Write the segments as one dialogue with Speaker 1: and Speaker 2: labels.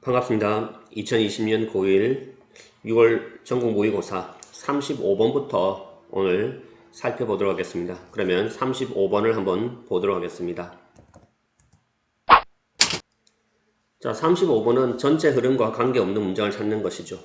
Speaker 1: 반갑습니다. 2020년 고1 6월 전국 모의고사 35번부터 오늘 살펴보도록 하겠습니다. 그러면 35번을 한번 보도록 하겠습니다. 자, 35번은 전체 흐름과 관계없는 문장을 찾는 것이죠.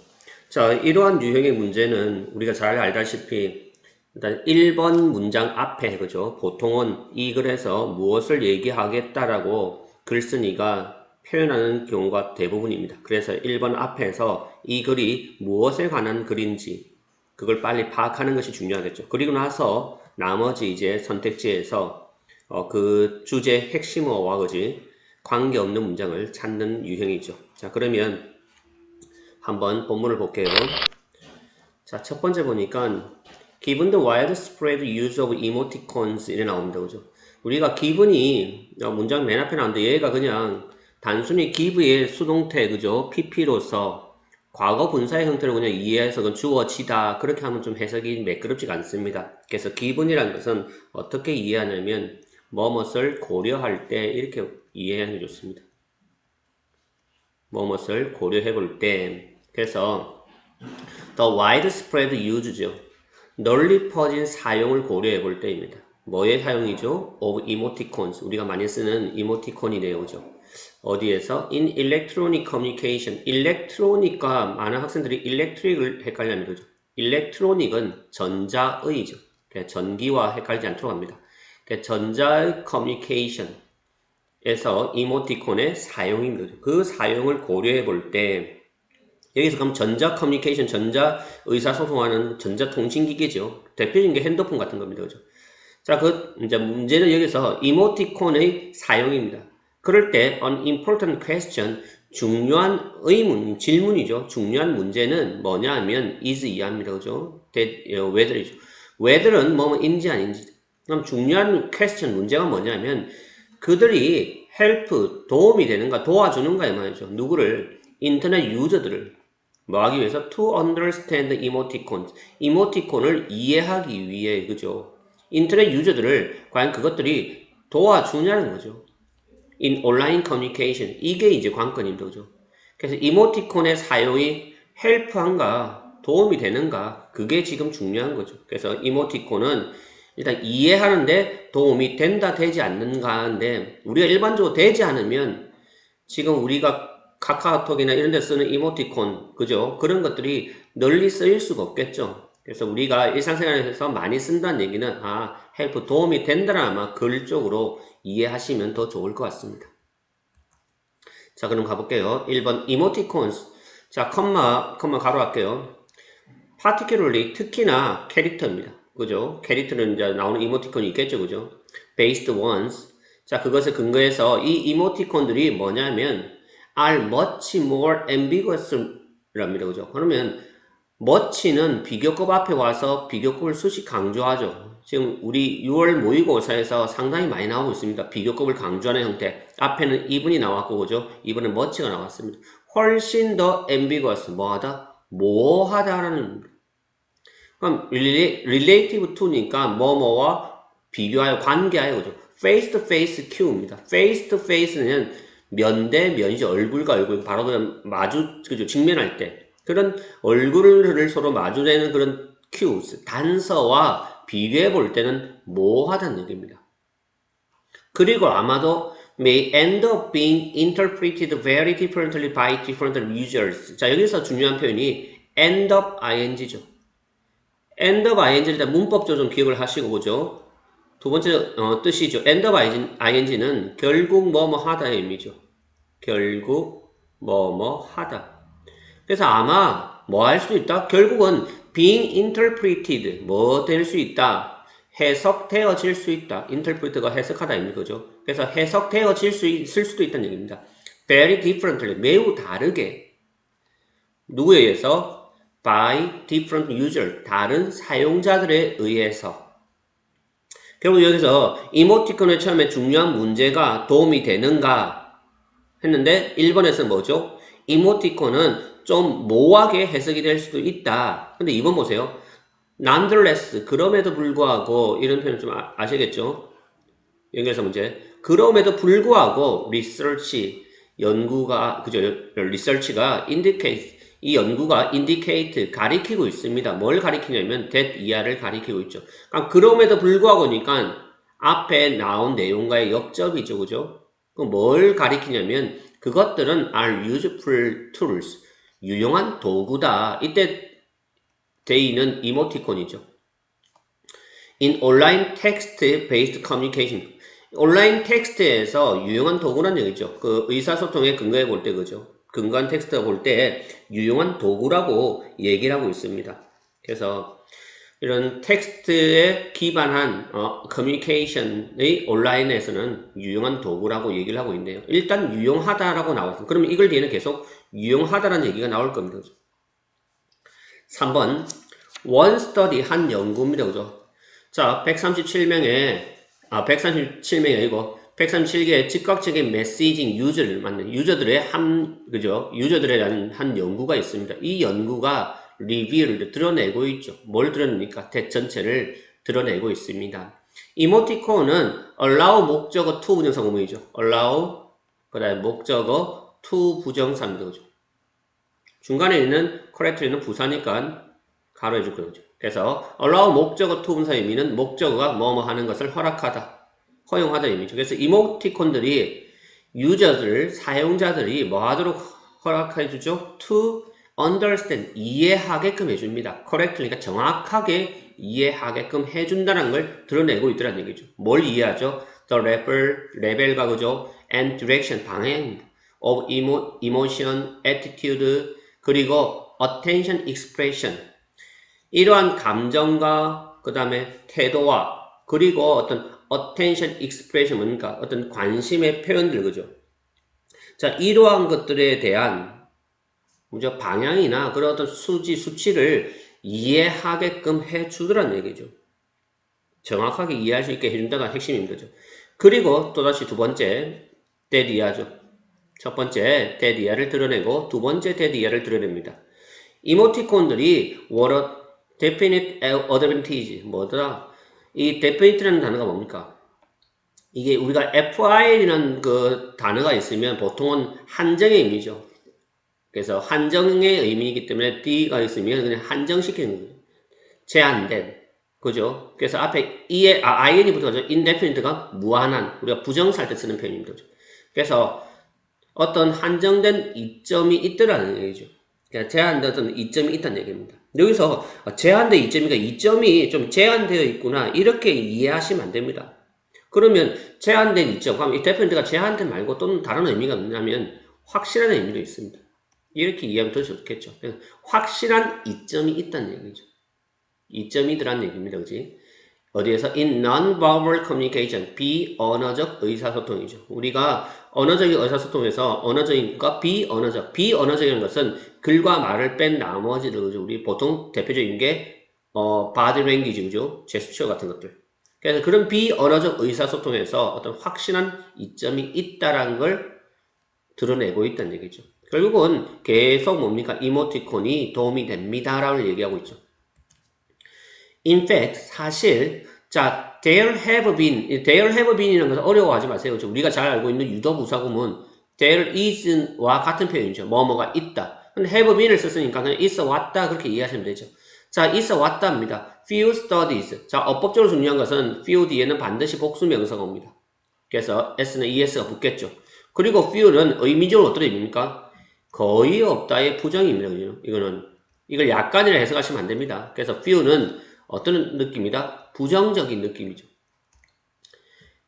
Speaker 1: 자, 이러한 유형의 문제는 우리가 잘 알다시피 일단 1번 문장 앞에, 그죠? 보통은 이 글에서 무엇을 얘기하겠다라고 글쓴이가 표현하는 경우가 대부분입니다. 그래서 1번 앞에서 이 글이 무엇에 관한 글인지 그걸 빨리 파악하는 것이 중요하겠죠. 그리고 나서 나머지 이제 선택지에서 그 주제 핵심어와 그지 관계없는 문장을 찾는 유형이죠. 자, 그러면 한번 본문을 볼게요. 자, 첫 번째 보니까 Given the widespread use of emoticons 이래 나옵니다. 그죠? 우리가 given이 문장 맨 앞에 나오는데 얘가 그냥 단순히 give의 수동태, 그죠? pp로서 과거 분사의 형태로 그냥 이해해서 그건 주어지다 그렇게 하면 좀 해석이 매끄럽지가 않습니다. 그래서 given이라는 것은 어떻게 이해하냐면 뭐뭇을 고려할 때 이렇게 이해하는 게 좋습니다. 뭐뭇을 고려해 볼 때 그래서 the widespread use죠. 널리 퍼진 사용을 고려해 볼 때입니다. 뭐의 사용이죠? of emoticons. 우리가 많이 쓰는 이모티콘이네요. 그죠? 어디에서? in electronic communication. electronic과 많은 학생들이 electric을 헷갈려합니다. 그죠? electronic은 전자의죠. 전기와 헷갈리지 않도록 합니다. 전자의 communication에서 이모티콘의 사용입니다. 그 사용을 고려해 볼 때 여기서 그럼 전자 커뮤니케이션, 전자 의사소통하는 전자통신기계죠. 대표적인 게 핸드폰 같은 겁니다. 그죠? 자, 이제 문제는 여기서 이모티콘의 사용입니다. 그럴 때, an important question, 중요한 의문, 질문이죠. 중요한 문제는 뭐냐 하면, is 이하입니다. 그죠? whether이죠. whether은 뭐인지 아닌지. 그럼 중요한 question, 문제가 뭐냐면, 그들이 help, 도움이 되는가, 도와주는가, 이 말이죠. 누구를? 인터넷 유저들을. 뭐 하기 위해서? to understand emoticons. 이모티콘을 이해하기 위해, 그죠? 인터넷 유저들을 과연 그것들이 도와주냐는 거죠. in online communication. 이게 이제 관건입니다. 그죠? 그래서 이모티콘의 사용이 헬프한가, 도움이 되는가, 그게 지금 중요한 거죠. 그래서 이모티콘은 일단 이해하는데 도움이 된다, 되지 않는가 하는데, 우리가 일반적으로 되지 않으면 지금 우리가 카카오톡이나 이런 데 쓰는 이모티콘, 그죠? 그런 것들이 널리 쓰일 수가 없겠죠. 그래서 우리가 일상생활에서 많이 쓴다는 얘기는, 헬프 도움이 된다는 아마 글 쪽으로 이해하시면 더 좋을 것 같습니다. 자, 그럼 가볼게요. 1번, emoticons. 자, 컴마 가로 할게요. particularly, 특히나 캐릭터입니다. 그죠? 캐릭터는 이제 나오는 이모티콘이 있겠죠. 그죠? based ones. 자, 그것을 근거해서 이 이모티콘들이 뭐냐면, are much more ambiguous 랍니다. 그죠? 그러면 much는 비교급 앞에 와서 비교급을 수시 강조하죠. 지금 우리 6월 모의고사에서 상당히 많이 나오고 있습니다. 비교급을 강조하는 형태. 앞에는 even이 나왔고, 그죠? 이번엔 much가 나왔습니다. 훨씬 더 ambiguous, 뭐하다? 모호하다라는. 그럼 relative to니까 뭐뭐와 비교하여 관계하여, 그죠? face to face cue입니다. face to face는 면대면이죠. 얼굴과 얼굴 바로 그냥 그죠? 직면할 때 그런 얼굴을 서로 마주대는 그런 cues 단서와 비교해 볼 때는 모호하다는 얘기입니다. 그리고 아마도 may end up being interpreted very differently by different users. 자, 여기서 중요한 표현이 end up ing죠. end up ing를 일단 문법적으로 좀 기억을 하시고, 그죠? 두 번째 뜻이죠. end up ing는 결국 뭐뭐 하다의 의미죠. 결국 뭐뭐 하다. 그래서 아마 뭐 할 수도 있다? 결국은 being interpreted 뭐 될 수 있다. 해석되어질 수 있다. interpret가 해석하다 입니다. 그죠? 그래서 해석되어질 수 있을 수도 있다는 얘기입니다. very differently 매우 다르게 누구에 의해서? by different user 다른 사용자들에 의해서. 결국 여기서 이모티콘의 처음에 중요한 문제가 도움이 되는가 했는데 1번에서는 뭐죠? 이모티콘은 좀 모호하게 해석이 될 수도 있다. 근데 2번 보세요. nonetheless, 그럼에도 불구하고 이런 표현 좀 아시겠죠? 연결해서 문제. 그럼에도 불구하고 research, 연구가 그죠? 리서치가 indicate 이 연구가 indicate 가리키고 있습니다. 뭘 가리키냐면 that 이하를 가리키고 있죠. 그럼에도 불구하고니까 앞에 나온 내용과의 역접이죠, 그죠? 뭘 가리키냐면 그것들은 are useful tools 유용한 도구다. 이때 they는 이모티콘이죠. in online text-based communication. 온라인 텍스트에서 유용한 도구란 얘기죠. 그 의사소통에 근거해 볼 때 그죠. 근거한 텍스트 볼 때 유용한 도구라고 얘기를 하고 있습니다. 그래서 이런 텍스트에 기반한 커뮤니케이션의 온라인에서는 유용한 도구라고 얘기를 하고 있네요. 일단 유용하다라고 나왔습니다. 그러면 이걸 뒤에는 계속 유용하다라는 얘기가 나올 겁니다. 3번 원 스터디 한 연구입니다. 그죠? 자, 137명이 아니고 137개의 즉각적인 메시징 유저를 만든 유저들의 유저들에 대한 한 연구가 있습니다. 이 연구가 리뷰를 드러내고 있죠. 뭘 드러냅니까? 텍 전체를 드러내고 있습니다. 이모티콘은 allow 목적어 to 부정사 구문이죠. allow 그 다음에 목적어 to 부정사입니다. 그죠? 중간에 있는 correctly는 부사니까 가로해줄 거죠. 그래서 allow 목적어 to 분사 의미는 목적어가 뭐뭐 하는 것을 허락하다, 허용하다 의미죠. 그래서 이모티콘들이 사용자들이 뭐 하도록 허락해주죠? to understand, 이해하게끔 해줍니다. correctly, 그러니까 정확하게 이해하게끔 해준다는 걸 드러내고 있더라는 얘기죠. 뭘 이해하죠? the 레벨과 그죠? and direction, 방향, of emotion, attitude, 그리고 attention expression, 이러한 감정과 그 다음에 태도와 그리고 어떤 attention expression, 뭔가 어떤 관심의 표현들, 그죠? 자, 이러한 것들에 대한 방향이나 그런 어떤 수치를 이해하게끔 해주더란 얘기죠. 정확하게 이해할 수 있게 해준다가 핵심인 거죠. 그리고 또다시 두 번째 that 이하죠. 첫 번째 that 이하를 드러내고 두 번째 that 이하를 드러냅니다. 이모티콘들이 what definite advantage, 뭐더라? 이 definite라는 단어가 뭡니까? 이게 우리가 FI라는 그 단어가 있으면 보통은 한정의 의미죠. 그래서 한정의 의미이기 때문에 D가 있으면 그냥 한정시키는 거예요. 제한된. 그죠? 그래서 앞에 IN이 붙어가지고 indefinite가 무한한, 우리가 부정사할 때 쓰는 표현입니다. 그래서 어떤 한정된 이점이 있더라는 얘기죠. 그러니까 제한된 어떤 이점이 있다는 얘기입니다. 여기서 제한된 이점이니까 이점이 좀 제한되어 있구나 이렇게 이해하시면 안 됩니다. 그러면 제한된 이점, 그럼 이 데피니트가 제한된 말고 또는 다른 의미가 뭐냐면 확실한 의미도 있습니다. 이렇게 이해하면 더 좋겠죠. 확실한 이점이 있다는 얘기죠. 이점이더란 얘기입니다. 그지? 어디에서? in non-verbal communication, 비언어적 의사소통이죠. 우리가 언어적인 의사소통에서 언어적인과 비언어적인 것은 글과 말을 뺀 나머지를, 그죠? 우리 보통 대표적인 게 body language, 그죠? 제스처 같은 것들. 그래서 그런 비언어적 의사소통에서 어떤 확실한 이점이 있다라는 걸 드러내고 있다는 얘기죠. 결국은 계속 뭡니까? 이모티콘이 도움이 됩니다라고 얘기하고 있죠. In fact, 사실, 자, there have been이라는 것은 어려워하지 마세요. 우리가 잘 알고 있는 유도부사구문, there is와 같은 표현이죠. 뭐뭐가 있다. 근데 have been을 썼으니까 그냥 있어 왔다 그렇게 이해하시면 되죠. 자, 있어 왔다입니다. few studies. 자, 어법적으로 중요한 것은 few 뒤에는 반드시 복수 명사가 옵니다. 그래서 s는 es가 붙겠죠. 그리고 few는 의미적으로 어떤 의미입니까? 거의 없다의 부정입니다. 이걸 약간이라 해석하시면 안 됩니다. 그래서 few는 어떤 느낌이다? 부정적인 느낌이죠.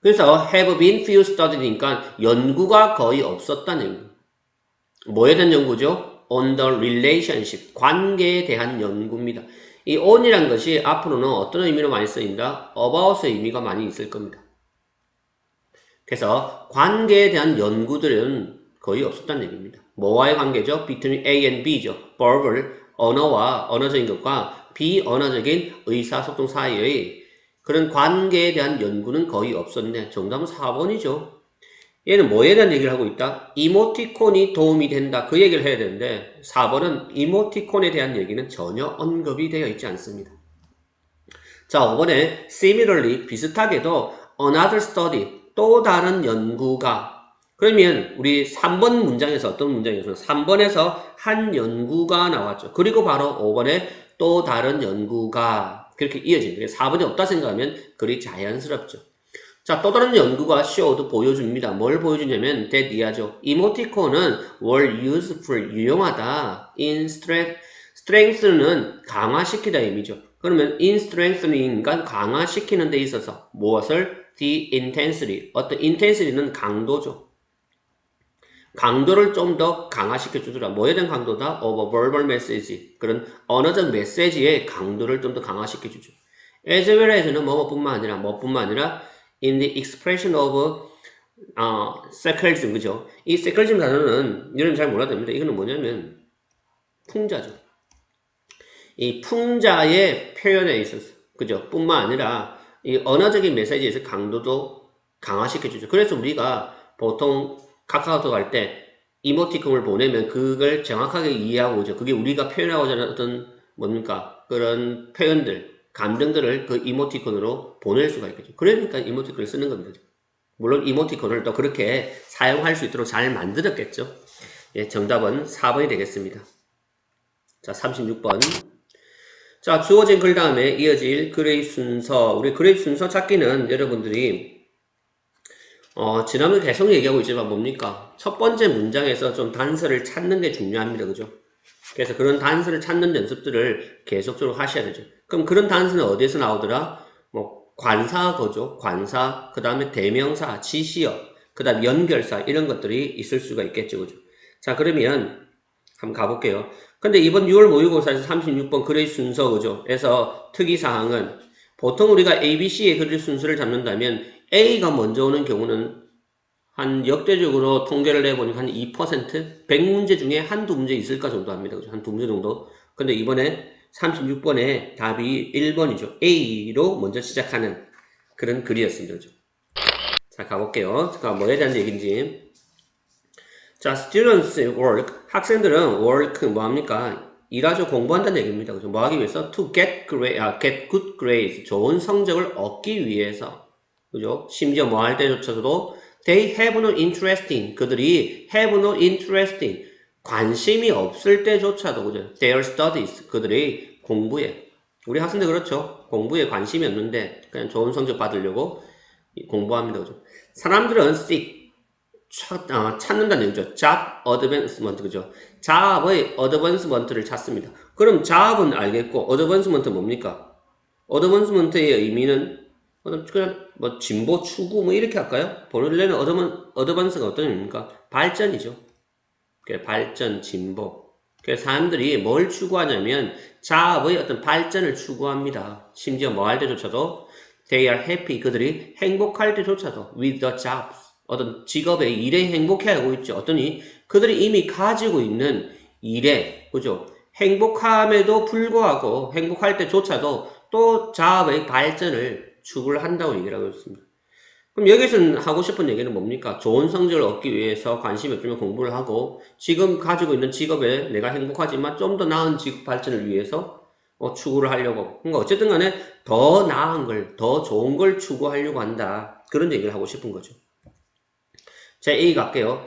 Speaker 1: 그래서 have been few studied니까 연구가 거의 없었다는 얘기입니다. 뭐에 대한 연구죠? on the relationship, 관계에 대한 연구입니다. 이 on이란 것이 앞으로는 어떤 의미로 많이 쓰인다? about의 의미가 많이 있을 겁니다. 그래서 관계에 대한 연구들은 거의 없었다는 얘기입니다. 뭐와의 관계죠? between A and B죠. verbal, 언어와 언어적인 것과 비언어적인 의사소통 사이의 그런 관계에 대한 연구는 거의 없었네. 정답은 4번이죠. 얘는 뭐에 대한 얘기를 하고 있다? 이모티콘이 도움이 된다. 그 얘기를 해야 되는데 4번은 이모티콘에 대한 얘기는 전혀 언급이 되어 있지 않습니다. 자, 5번에 similarly, 비슷하게도 another study, 또 다른 연구가 그러면 우리 3번 문장에서 어떤 문장이었어요? 3번에서 한 연구가 나왔죠. 그리고 바로 5번에 또 다른 연구가 그렇게 이어지는 거예요. 4번이 없다 생각하면 그리 자연스럽죠. 자, 또 다른 연구가 showed 보여줍니다. 뭘 보여주냐면 that 이하죠. 이모티콘은 were useful 유용하다. in strength는 강화시키다 의미죠. 그러면 in strengthening과 강화시키는 데 있어서 무엇을? the intensity. 어떤 intensity는 강도죠. 강도를 좀 더 강화시켜 주더라. 뭐에 대한 강도다? of a verbal message. 그런 언어적 메시지의 강도를 좀 더 강화시켜 주죠. as well as는 뭐뿐만 아니라 in the expression of sarcasm, 그죠? 이 sarcasm 단어는 여러분 잘 몰라도 됩니다. 이거는 뭐냐면 풍자죠. 이 풍자의 표현에 있어서, 그죠? 뿐만 아니라 이 언어적인 메시지에서 강도도 강화시켜 주죠. 그래서 우리가 보통 카카오톡 할 때 이모티콘을 보내면 그걸 정확하게 이해하고 오죠. 그게 우리가 표현하고자 하는 어떤 뭡니까? 그런 표현들, 감정들을 그 이모티콘으로 보낼 수가 있겠죠. 그러니까 이모티콘을 쓰는 겁니다. 물론 이모티콘을 또 그렇게 사용할 수 있도록 잘 만들었겠죠. 예, 정답은 4번이 되겠습니다. 자, 36번. 자, 주어진 글 다음에 이어질 글의 순서. 우리 글의 순서 찾기는 여러분들이 지난번에 계속 얘기하고 있지만 뭡니까? 첫 번째 문장에서 좀 단서를 찾는 게 중요합니다. 그죠? 그래서 그런 단서를 찾는 연습들을 계속적으로 하셔야 되죠. 그럼 그런 단서는 어디에서 나오더라? 뭐, 관사거죠. 관사, 그 다음에 대명사, 지시어, 그 다음 연결사, 이런 것들이 있을 수가 있겠죠. 그죠? 자, 그러면 한번 가볼게요. 근데 이번 6월 모의고사에서 36번 글의 순서, 그죠? 에서 특이사항은 보통 우리가 ABC의 글의 순서를 잡는다면 A가 먼저 오는 경우는 한 역대적으로 통계를 내보니까 한 2%? 100문제 중에 한두 문제 있을까 정도 합니다. 그죠? 한 두 문제 정도. 근데 이번에 36번에 답이 1번이죠. A로 먼저 시작하는 그런 글이었습니다. 그죠? 자, 가볼게요. 자, 뭐에 대한 얘기인지. 자, students work. 학생들은 work 뭐합니까? 일하죠. 공부한다는 얘기입니다. 그죠? 뭐 하기 위해서? to get good grades. 좋은 성적을 얻기 위해서. 그죠? 심지어 뭐 할 때조차도 they have no interest in. 그들이 have no interest in. 관심이 없을 때조차도, 그죠? their studies. 그들이 공부에. 우리 학생들 그렇죠? 공부에 관심이 없는데 그냥 좋은 성적 받으려고 공부합니다. 그죠? 사람들은 seek. 찾는다는 얘기죠. job advancement, 그죠? 잡의 advancement를 찾습니다. 그럼 잡은 알겠고, advancement 뭡니까? advancement의 의미는, 그냥 뭐, 진보, 추구, 뭐, 이렇게 할까요? 본래는 advance가 어떤 의미입니까? 발전이죠. 발전, 진보. 그래서 사람들이 뭘 추구하냐면, 잡의 어떤 발전을 추구합니다. 심지어 뭐 할 때조차도, they are happy. 그들이 행복할 때조차도, with the jobs. 어떤 직업의 일에 행복해하고 있죠. 어떠니 그들이 이미 가지고 있는 일에, 그죠? 행복함에도 불구하고 행복할 때조차도 또 자아의 발전을 추구를 한다고 얘기를 하고 있습니다. 그럼 여기서 하고 싶은 얘기는 뭡니까? 좋은 성적을 얻기 위해서 관심이 없으면 공부를 하고 지금 가지고 있는 직업에 내가 행복하지만 좀 더 나은 직업 발전을 위해서 추구를 하려고. 그러니까 어쨌든 간에 더 나은 걸, 더 좋은 걸 추구하려고 한다. 그런 얘기를 하고 싶은 거죠. 자, A 갈게요.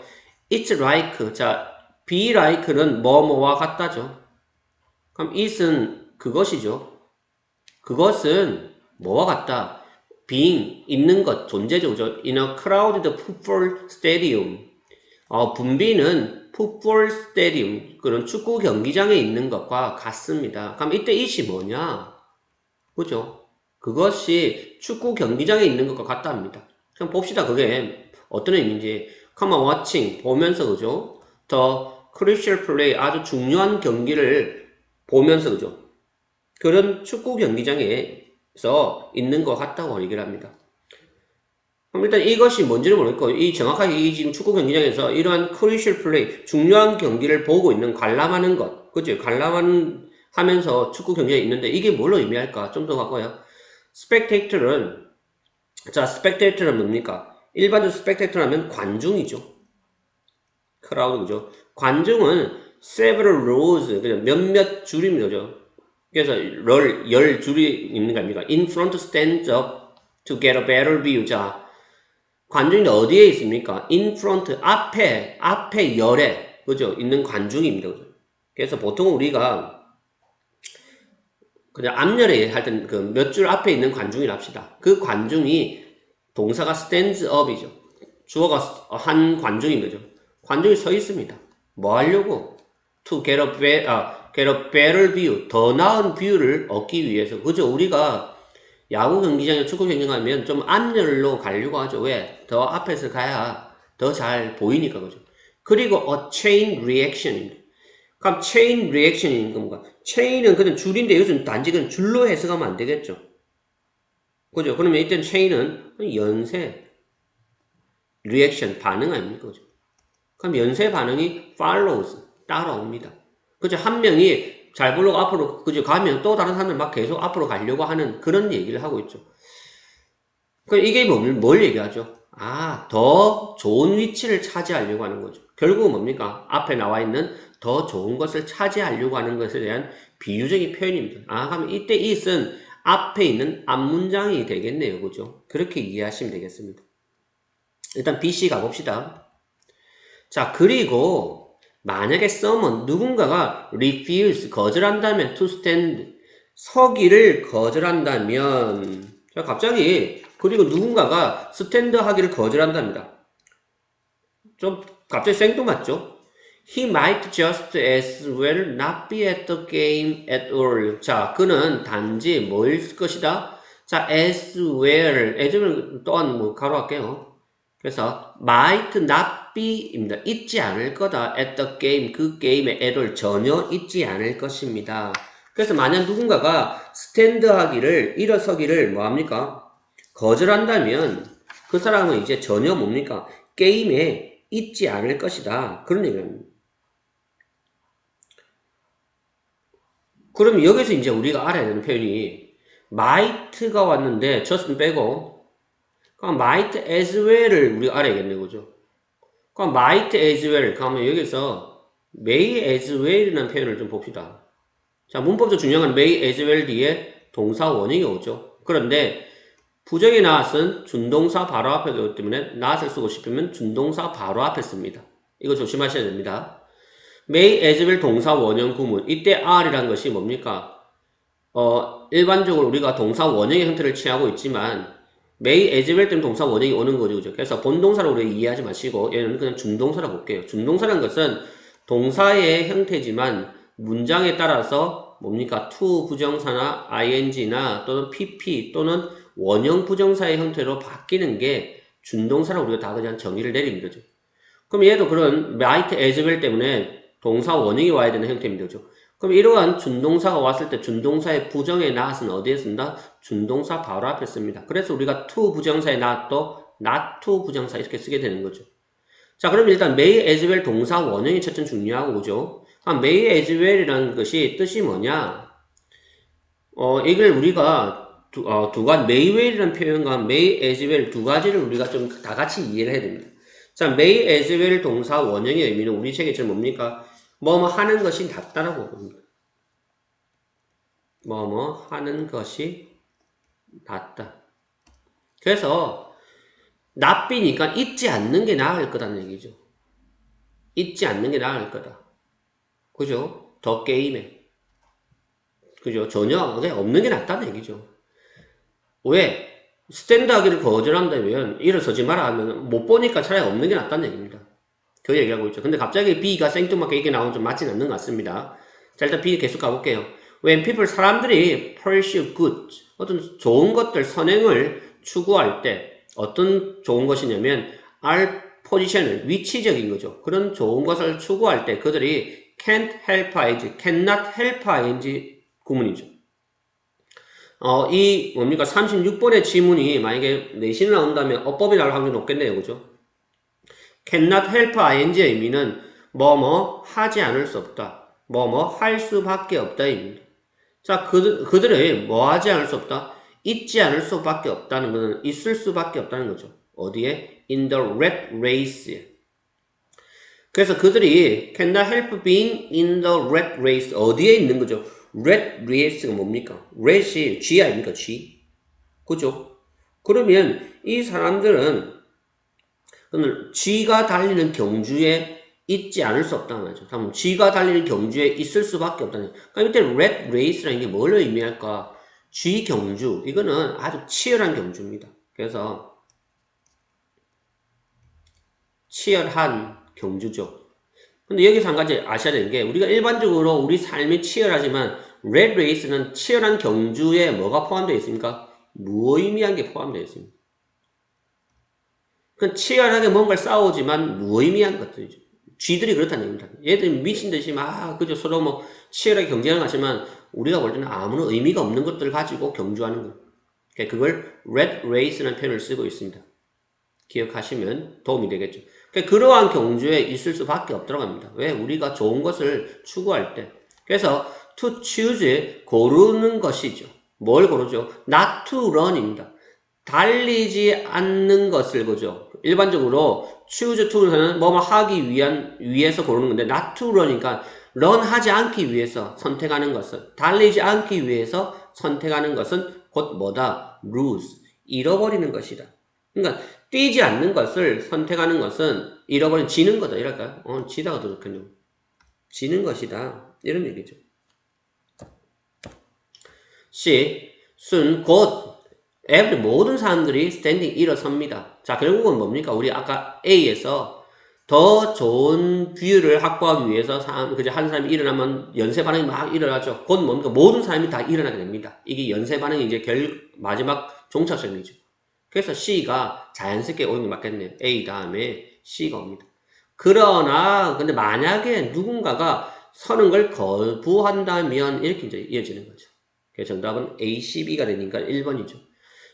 Speaker 1: It's like. 자, be like는 뭐뭐와 같다죠. 그럼 it은 그것이죠. 그것은 뭐와 같다. being, 있는 것, 존재죠. 그죠? In a crowded football stadium. 분비는 football stadium, 그런 축구 경기장에 있는 것과 같습니다. 그럼 이때 it이 뭐냐? 그죠? 그것이 축구 경기장에 있는 것과 같답니다. 그럼 봅시다. 그게 어떤 의미인지. come on, watching, 보면서, 그죠? the crucial play, 아주 중요한 경기를 보면서, 그죠? 그런 축구 경기장에서 있는 것 같다고 얘기를 합니다. 그럼 일단 이것이 뭔지를 모르겠고, 이 정확하게 이 지금 축구 경기장에서 이러한 crucial play, 중요한 경기를 보고 있는, 관람하는 것, 그죠? 관람하면서 축구 경기장에 있는데, 이게 뭘로 의미할까? 좀 더 바꿔요. spectator는, 자, spectator는 뭡니까? 일반적으로 스펙테이터 하면 관중이죠. 크라우드죠. 관중은 several rows, 몇몇 줄입니다. 그죠? 그래서 열 줄이 있는 거 아닙니까? In front stands up to get a better view. 자, 관중이 어디에 있습니까? in front, 앞에 열에, 그죠? 있는 관중입니다. 그죠? 그래서 보통 우리가 그냥 앞열에 할 때는 그 몇 줄 앞에 있는 관중이라 합시다. 그 관중이 동사가 stands up이죠. 주어가 한 관중인 거죠. 관중이 서 있습니다. 뭐 하려고? to get a better view. 더 나은 뷰를 얻기 위해서. 그죠? 우리가 야구 경기장에 축구 경기장 가면 좀 앞열로 가려고 하죠. 왜? 더 앞에서 가야 더 잘 보이니까. 그죠? 그리고 a chain reaction입니다. 그럼 chain reaction인 건가? chain은 그냥 줄인데 요즘 단지 그냥 줄로 해석하면 안 되겠죠. 그죠? 그러면 이때 chain은 연쇄 reaction 반응 아닙니까? 그죠? 그럼 연쇄 반응이 follows 따라옵니다. 그죠? 한 명이 잘 부르고 앞으로 그죠? 가면 또 다른 사람들 막 계속 앞으로 가려고 하는 그런 얘기를 하고 있죠. 그럼 이게 뭘 얘기하죠? 아, 더 좋은 위치를 차지하려고 하는 거죠. 결국은 뭡니까? 앞에 나와 있는 더 좋은 것을 차지하려고 하는 것에 대한 비유적인 표현입니다. 아, 그러면 이때 it은 앞에 있는 앞문장이 되겠네요. 그죠? 그렇게 이해하시면 되겠습니다. 일단 BC 가봅시다. 자, 그리고 만약에 someone, 누군가가 refuse, 거절한다면 to stand, 서기를 거절한다면, 자, 갑자기, 그리고 누군가가 스탠드 하기를 거절한답니다. 좀 갑자기 생뚱맞죠? He might just as well not be at the game at all. 자, 그는 단지 뭐일 것이다? 자, as well, as는 또한 뭐 가로할게요. 그래서 might not be입니다. 있지 않을 거다. at the game, 그 게임에 at all 전혀 있지 않을 것입니다. 그래서 만약 누군가가 스탠드 하기를, 일어서기를 뭐합니까? 거절한다면 그 사람은 이제 전혀 뭡니까? 게임에 있지 않을 것이다. 그런 얘기입니다. 그럼 여기서 이제 우리가 알아야 되는 표현이 might가 왔는데 just는 빼고 그럼 might as well을 우리가 알아야겠네. 그죠? 그럼 might as well 그러면 여기서 may as well이라는 표현을 좀 봅시다. 자, 문법적으로 중요한 건 may as well 뒤에 동사 원형이 오죠. 그런데 부정의 not은 준동사 바로 앞에 오기 때문에 not을 쓰고 싶으면 준동사 바로 앞에 씁니다. 이거 조심하셔야 됩니다. may as well 동사 원형 구문. 이때 are라는 것이 뭡니까? 일반적으로 우리가 동사 원형의 형태를 취하고 있지만 may as well 때문에 동사 원형이 오는 거죠. 그죠? 그래서 본동사로 우리가 이해하지 마시고 얘는 그냥 준동사라고 볼게요. 준동사라는 것은 동사의 형태지만 문장에 따라서 뭡니까? to 부정사나 ing나 또는 pp 또는 원형 부정사의 형태로 바뀌는 게 준동사라고 우리가 다 그냥 정의를 내리는 거죠. 그럼 얘도 그런 might as well 때문에 동사 원형이 와야 되는 형태입니다. 그죠? 그럼 이러한 준동사가 왔을 때 준동사의 부정의 not은 어디에 쓴다? 준동사 바로 앞에 씁니다. 그래서 우리가 to 부정사의 not도 not to 부정사 이렇게 쓰게 되는 거죠. 자, 그럼 일단 may as well 동사 원형이 첫째 중요하고 그죠? may as well이라는 것이 뜻이 뭐냐? 이걸 우리가 두 가지 may well이라는 표현과 may as well 두 가지를 우리가 좀 다 같이 이해를 해야 됩니다. 자, may as well 동사 원형의 의미는 우리 책에서 뭡니까? 뭐뭐 하는 것이 낫다라고 봅니다. 뭐뭐 하는 것이 낫다. 그래서 낫비니까 잊지 않는 게 나을 거다는 얘기죠. 잊지 않는 게 나을 거다. 그죠? 더 게임에. 그죠? 전혀 없는 게 낫다는 얘기죠. 왜? 스탠드 하기를 거절한다면 일어서지 마라 하면 못 보니까 차라리 없는 게 낫다는 얘기입니다. 그 얘기하고 있죠. 근데 갑자기 B가 생뚱맞게 이게 나오면 좀 맞지는 않는 것 같습니다. 자, 일단 B 계속 가볼게요. When people, 사람들이 pursue good, 어떤 좋은 것들, 선행을 추구할 때 어떤 좋은 것이냐면 are 포지션을, 위치적인 거죠. 그런 좋은 것을 추구할 때 그들이 can't help ing, cannot help ing 구문이죠. 이 뭡니까? 36번의 지문이 만약에 내신이 나온다면 어법이 나올 확률이 높겠네요. 그죠? cannot help ing의 의미는 뭐뭐 하지 않을 수 없다. 뭐뭐 할 수밖에 없다 입니다. 자, 그들이 뭐 하지 않을 수 없다? 있지 않을 수밖에 없다는 것은 있을 수밖에 없다는 거죠. 어디에? in the rat race. 그래서 그들이 cannot help being in the rat race. 어디에 있는 거죠? rat race가 뭡니까? rat이 G 아닙니까? G. 그죠? 그러면 이 사람들은 그러면 쥐가 달리는 경주에 있지 않을 수 없다는 거죠. 그럼 쥐가 달리는 경주에 있을 수밖에 없다는 거죠. 그럼 이때 red race라는 게 뭘 의미할까? 쥐 경주. 이거는 아주 치열한 경주입니다. 그래서 치열한 경주죠. 근데 여기서 한 가지 아셔야 되는 게 우리가 일반적으로 우리 삶이 치열하지만 red race는 치열한 경주에 뭐가 포함되어 있습니까? 무의미한 게 포함되어 있습니다. 그건 치열하게 뭔가를 싸우지만 무의미한 것들이죠. 쥐들이 그렇다는 얘기입니다. 얘들이 미친 듯이 막 그저 서로 뭐 치열하게 경쟁을 하지만 우리가 볼 때는 아무런 의미가 없는 것들을 가지고 경주하는 거예요. 그걸 red race라는 표현을 쓰고 있습니다. 기억하시면 도움이 되겠죠. 그러한 경주에 있을 수밖에 없다고 합니다. 왜? 우리가 좋은 것을 추구할 때. 그래서 to choose, 고르는 것이죠. 뭘 고르죠? not to run입니다. 달리지 않는 것을 보죠. 일반적으로 choose to는 뭐뭐 하기 위해서 고르는 건데 not to run이니까 run 하지 않기 위해서 선택하는 것은, 달리지 않기 위해서 선택하는 것은 곧 뭐다? lose, 잃어버리는 것이다. 그러니까 뛰지 않는 것을 선택하는 것은 잃어버린, 지는 거다 이럴까요? 지다가 더 좋겠네요. 지는 것이다 이런 얘기죠. C, 순, 곧 every, 모든 사람들이 standing, 일어섭니다. 자, 결국은 뭡니까? 우리 아까 A에서 더 좋은 뷰를 확보하기 위해서 한 사람이 일어나면 연쇄 반응이 막 일어나죠. 곧 뭡니까? 모든 사람이 다 일어나게 됩니다. 이게 연쇄 반응이 이제 마지막 종착점이죠. 그래서 C가 자연스럽게 오는 게 맞겠네요. A 다음에 C가 옵니다. 그러나 근데 만약에 누군가가 서는 걸 거부한다면 이렇게 이제 이어지는 거죠. 그래서 정답은 A, C, B가 되니까 1번이죠.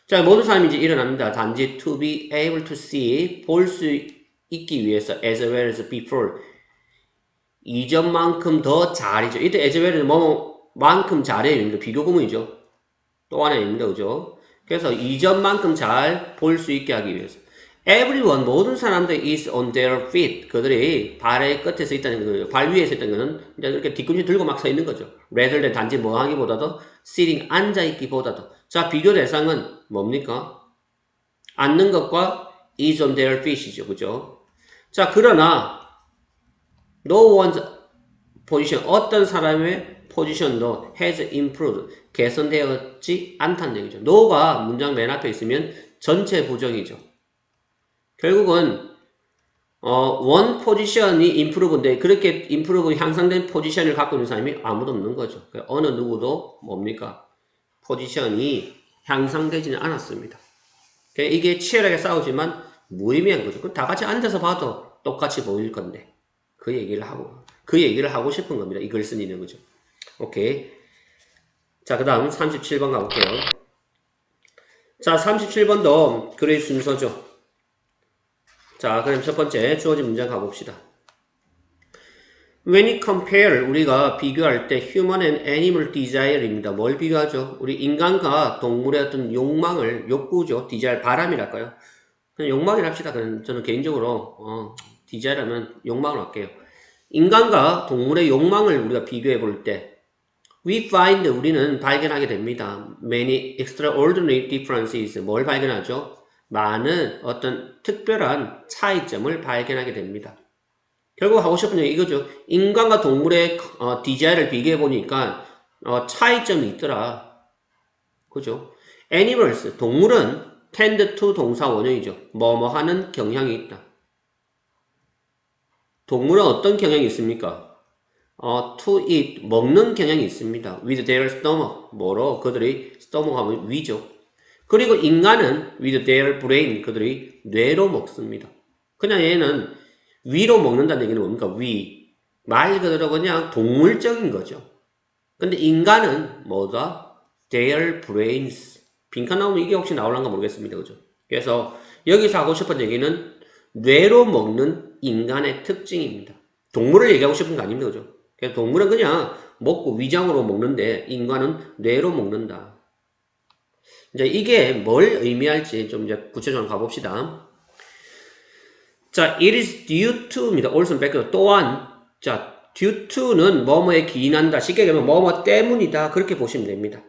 Speaker 1: 자, 모든 사람이 이제 일어납니다. 단지 to be able to see, 볼 수 있기 위해서 as well as before, 이전만큼 더 잘이죠. 이때 as well as 뭐만큼 잘해요. 비교구문이죠. 또 하나입니다. 그죠? 그래서 이전만큼 잘 볼 수 있게 하기 위해서. Everyone, 모든 사람들 is on their feet. 그들이 발의 끝에 서 있다는 거예요. 발 위에 서 있다는 거는 이제 이렇게 뒤꿈치 들고 막 서 있는 거죠. rather than 단지 뭐 하기보다도 sitting, 앉아있기보다도. 자, 비교 대상은 뭡니까? 앉는 것과 is on their feet이죠. 그죠? 자, 그러나 no one's position, 어떤 사람의 포지션도 has improved, 개선되었지 않다는 얘기죠. no가 문장 맨 앞에 있으면 전체 부정이죠. 결국은 one 포지션이 improve인데 그렇게 improve, 향상된 포지션을 갖고 있는 사람이 아무도 없는 거죠. 어느 누구도 뭡니까? 포지션이 향상되지는 않았습니다. 이게 치열하게 싸우지만 무의미한 거죠. 다 같이 앉아서 봐도 똑같이 보일 건데 그 얘기를 하고 싶은 겁니다. 이 글 쓴 이는 거죠. 오케이. 자, 그 다음 37번 가볼게요. 자, 37번도 글의 순서죠. 자, 그럼 첫 번째 주어진 문장 가봅시다. When we compare, 우리가 비교할 때 human and animal desire입니다. 뭘 비교하죠? 우리 인간과 동물의 어떤 욕구죠. desire, 바람이랄까요? 그냥 욕망이라 합시다. 그냥 저는 개인적으로 desire하면 욕망을 할게요. 인간과 동물의 욕망을 우리가 비교해 볼 때 we find, 우리는 발견하게 됩니다. Many extraordinary differences, 뭘 발견하죠? 많은 어떤 특별한 차이점을 발견하게 됩니다. 결국 하고 싶은 얘기 이거죠. 인간과 동물의 desire를 비교해 보니까 차이점이 있더라. 그죠? Animals, 동물은 tend to 동사 원형이죠. 뭐뭐 하는 경향이 있다. 동물은 어떤 경향이 있습니까? to eat, 먹는 경향이 있습니다. with their stomach, 뭐로? 그들이 stomach 하면 위죠. 그리고 인간은 with their brain, 그들이 뇌로 먹습니다. 그냥 얘는 위로 먹는다는 얘기는 뭡니까? 위. 말 그대로 그냥 동물적인 거죠. 근데 인간은 뭐다? their brains. 빈칸 나오면 이게 혹시 나올란가 모르겠습니다. 그죠? 그래서 여기서 하고 싶은 얘기는 뇌로 먹는 인간의 특징입니다. 동물을 얘기하고 싶은 거 아닙니다. 그죠? 그래서 동물은 그냥 먹고 위장으로 먹는데 인간은 뇌로 먹는다. 이제 이게 뭘 의미할지 좀 이제 구체적으로 가봅시다. 자, it is due to입니다. 옳선 뺏겨. 또한, 자, due to는 뭐뭐에 기인한다. 쉽게 얘기하면 뭐뭐 때문이다. 그렇게 보시면 됩니다.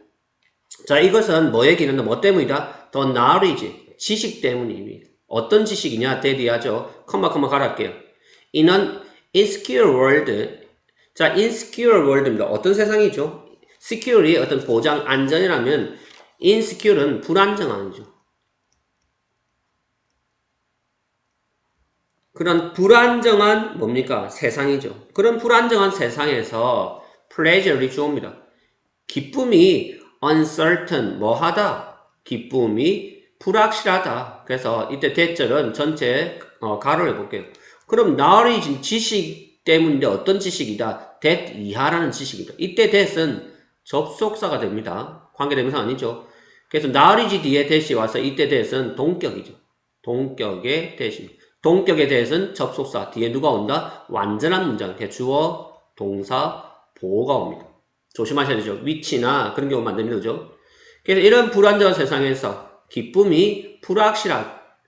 Speaker 1: 자, 이것은 뭐에 기인한다? 뭐 때문이다? The knowledge, 지식 때문입니다. 어떤 지식이냐? 대디하죠. 컴마 갈아할게요. In an insecure world. 자, insecure world입니다. 어떤 세상이죠? secure이 어떤 보장, 안전이라면 insecure는 불안정함이죠. 그런 불안정한 뭡니까? 세상이죠. 그런 불안정한 세상에서 pleasure이 주어입니다. 기쁨이 uncertain, 뭐하다? 기쁨이 불확실하다. 그래서 이때 대절은 전체 가로를 해볼게요. 그럼 knowledge, 지식 때문인데 어떤 지식이다? that 이하라는 지식이다. 이때 that은 접속사가 됩니다. 관계대명사 아니죠. 그래서 knowledge 뒤에 that이 와서 이때 that은 동격이죠. 동격의 that입니다. 동격의 that은 접속사 뒤에 누가 온다? 완전한 문장, 주어, 동사, 보어가 옵니다. 조심하셔야 되죠. 위치나 그런 경우 만듭니다. 그죠? 그래서 이런 불안정한 세상에서 기쁨이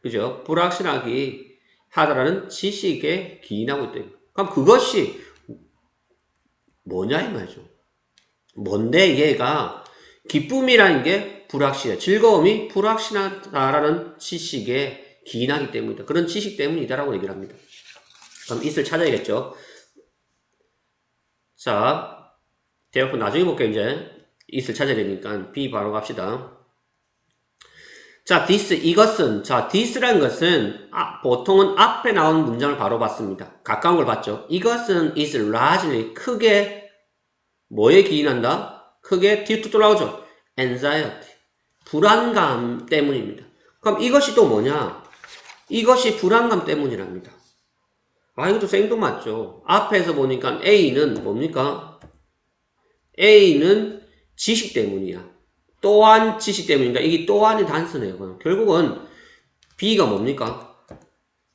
Speaker 1: 그죠? 불확실하기 하다라는 지식에 기인하고 있다. 그럼 그것이 뭐냐 이 말이죠. 뭔데 얘가 기쁨이라는 게 불확실해. 즐거움이 불확실하다라는 지식에 기인하기 때문이다. 그런 지식 때문이다라고 얘기를 합니다. 그럼 it을 찾아야겠죠. 자, 대역분 나중에 볼게요. 이제 it을 찾아야 되니까 B 바로 갑시다. 자, this, 이것은, 자, this라는 것은 보통은 앞에 나온 문장을 바로 봤습니다. 가까운 걸 봤죠. 이것은 is largely, 크게 뭐에 기인한다? 크게 뒤에 또 나오죠. anxiety, 불안감 때문입니다. 그럼 이것이 또 뭐냐? 이것이 불안감 때문이랍니다. 이것도 생뚱맞죠. 앞에서 보니까 A는 뭡니까? A는 지식 때문이야. 또한 지식 때문인가? 이게 또한이 단순해요. 결국은 B가 뭡니까?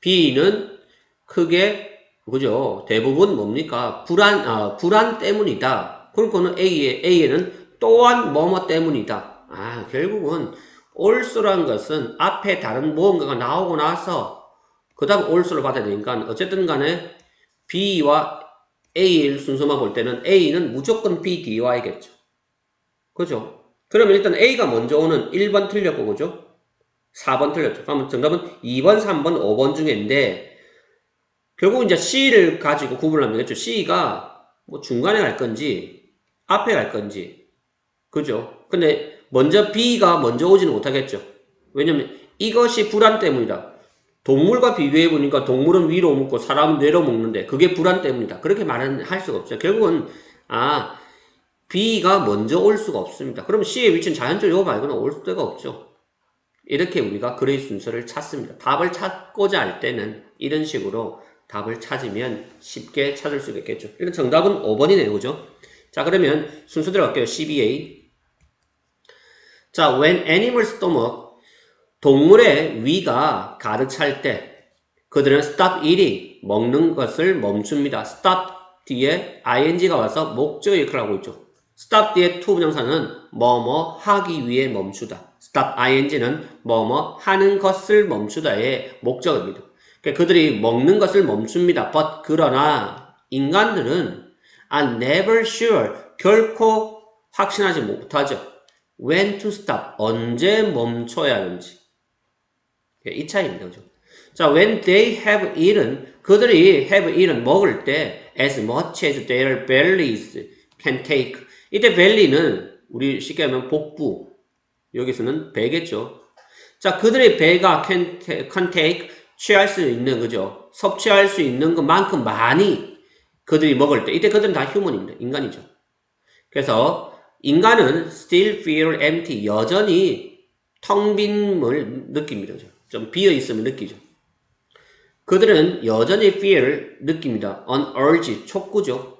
Speaker 1: B는 크게, 그죠? 대부분 뭡니까? 불안 때문이다. 그러니까 A에는 또한 뭐뭐 때문이다. 결국은 also라는 것은 앞에 다른 무언가가 나오고 나서 그 다음 also를 받아야 되니까 어쨌든 간에 B와 A의 순서만 볼 때는 A는 무조건 B 뒤와야겠죠. 그죠? 그러면 일단 A가 먼저 오는 1번 틀렸고, 그죠? 4번 틀렸죠. 그러면 정답은 2번, 3번, 5번 중인데, 결국 이제 C를 가지고 구분하면 되겠죠. C가 뭐 중간에 갈 건지, 앞에 갈 건지, 그죠? 근데 먼저 B가 먼저 오지는 못하겠죠. 왜냐면 이것이 불안 때문이다. 동물과 비교해 보니까 동물은 위로 먹고 사람은 내려 먹는데 그게 불안 때문이다. 그렇게 말은 할 수가 없어요. 결국은 B가 먼저 올 수가 없습니다. 그럼 C의 위치는 자연적으로 이거 말고는 올 수가 없죠. 이렇게 우리가 그의 순서를 찾습니다. 답을 찾고자 할 때는 이런 식으로 답을 찾으면 쉽게 찾을 수 있겠죠. 일단 정답은 5번이네요. 그죠? 자, 그러면 순서대로 갈게요. CBA. 자, when animal stomach, 동물의 위가 가득 찰 때 그들은 stop eating, 먹는 것을 멈춥니다. stop 뒤에 ing가 와서 목적의 역할을 하고 있죠. stop 뒤에 to 부정사는 뭐뭐 하기 위해 멈추다. stop ing는 뭐뭐 하는 것을 멈추다의 목적입니다. 그러니까 그들이 먹는 것을 멈춥니다. but 그러나 인간들은 are never sure, 결코 확신하지 못하죠. when to stop, 언제 멈춰야 하는지. 이 차이입니다. 그죠? 자, when they have eaten, 그들이 have eaten, 먹을 때 as much as their bellies can take. 이때 belly는 우리 쉽게 하면 복부, 여기서는 배겠죠. 자, 그들의 배가 can take, 취할 수 있는, 그죠? 섭취할 수 있는 것만큼 많이 그들이 먹을 때, 이때 그들은 다 휴먼입니다. 인간이죠. 그래서 인간은 still feel empty, 여전히 텅 빈을 느낍니다. 그죠? 좀 비어있음을 느끼죠. 그들은 여전히 fear를 느낍니다. an urge, 촉구죠.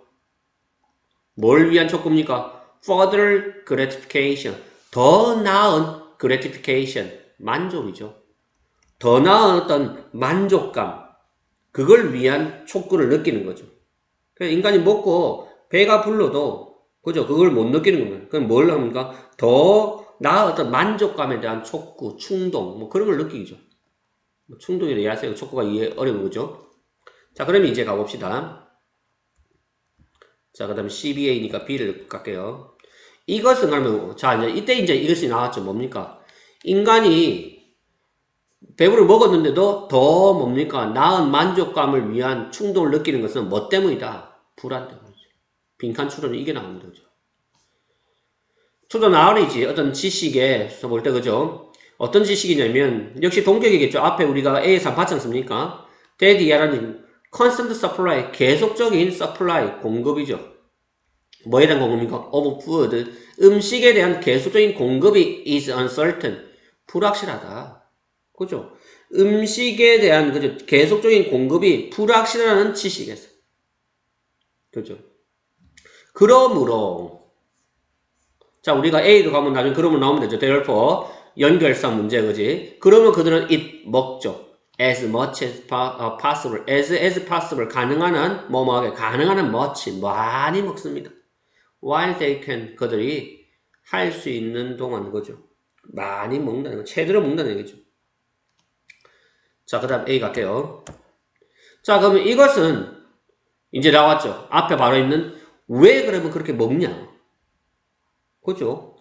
Speaker 1: 뭘 위한 촉구입니까? further gratification, 더 나은 gratification, 만족이죠. 더 나은 어떤 만족감, 그걸 위한 촉구를 느끼는 거죠. 그래서 인간이 먹고 배가 불러도, 그죠? 그걸 못 느끼는 겁니다. 그럼 뭘 합니까? 더 나은 어떤 만족감에 대한 촉구, 충동, 뭐 그런 걸 느끼죠. 충동이라 이해하세요. 촉구가 이해 어려운 거죠. 자, 그러면 이제 가봅시다. 자, 그 다음에 CBA니까 B를 갈게요. 이것은 그러면, 자, 이제 이때 이제 이것이 나왔죠. 뭡니까? 인간이 배부를 먹었는데도 더 뭡니까? 나은 만족감을 위한 충동을 느끼는 것은 뭐 때문이다? 불안 때문이죠. 빈칸 추론은 이게 나오는 거죠. 투더 나얼이지 어떤 지식에서 볼 때 그죠? 어떤 지식이냐면 역시 동격이겠죠. 앞에 우리가 A에서 봤지 않습니까? 대디아라는 constant supply, 계속적인 supply, 공급이죠. 뭐에 대한 공급입니까? of food, 음식에 대한 계속적인 공급이 is uncertain, 불확실하다. 그죠? 음식에 대한 그죠? 계속적인 공급이 불확실하다는 지식에서. 그죠? 그러므로 자, 우리가 A로 가면 나중에 그러면 나오면 되죠. therefore, 연결성 문제, 그지? 그러면 그들은 it 먹죠. as much as possible, as possible, 가능한 한, 뭐뭐하게, 가능한 한 much, 많이 먹습니다. while they can, 그들이 할 수 있는 동안, 그죠? 많이 먹는다는 거, 최대로 먹는다는 얘기죠. 자, 그 다음 A 갈게요. 자, 그러면 이것은 이제 나왔죠. 앞에 바로 있는 왜 그러면 그렇게 먹냐? 그죠?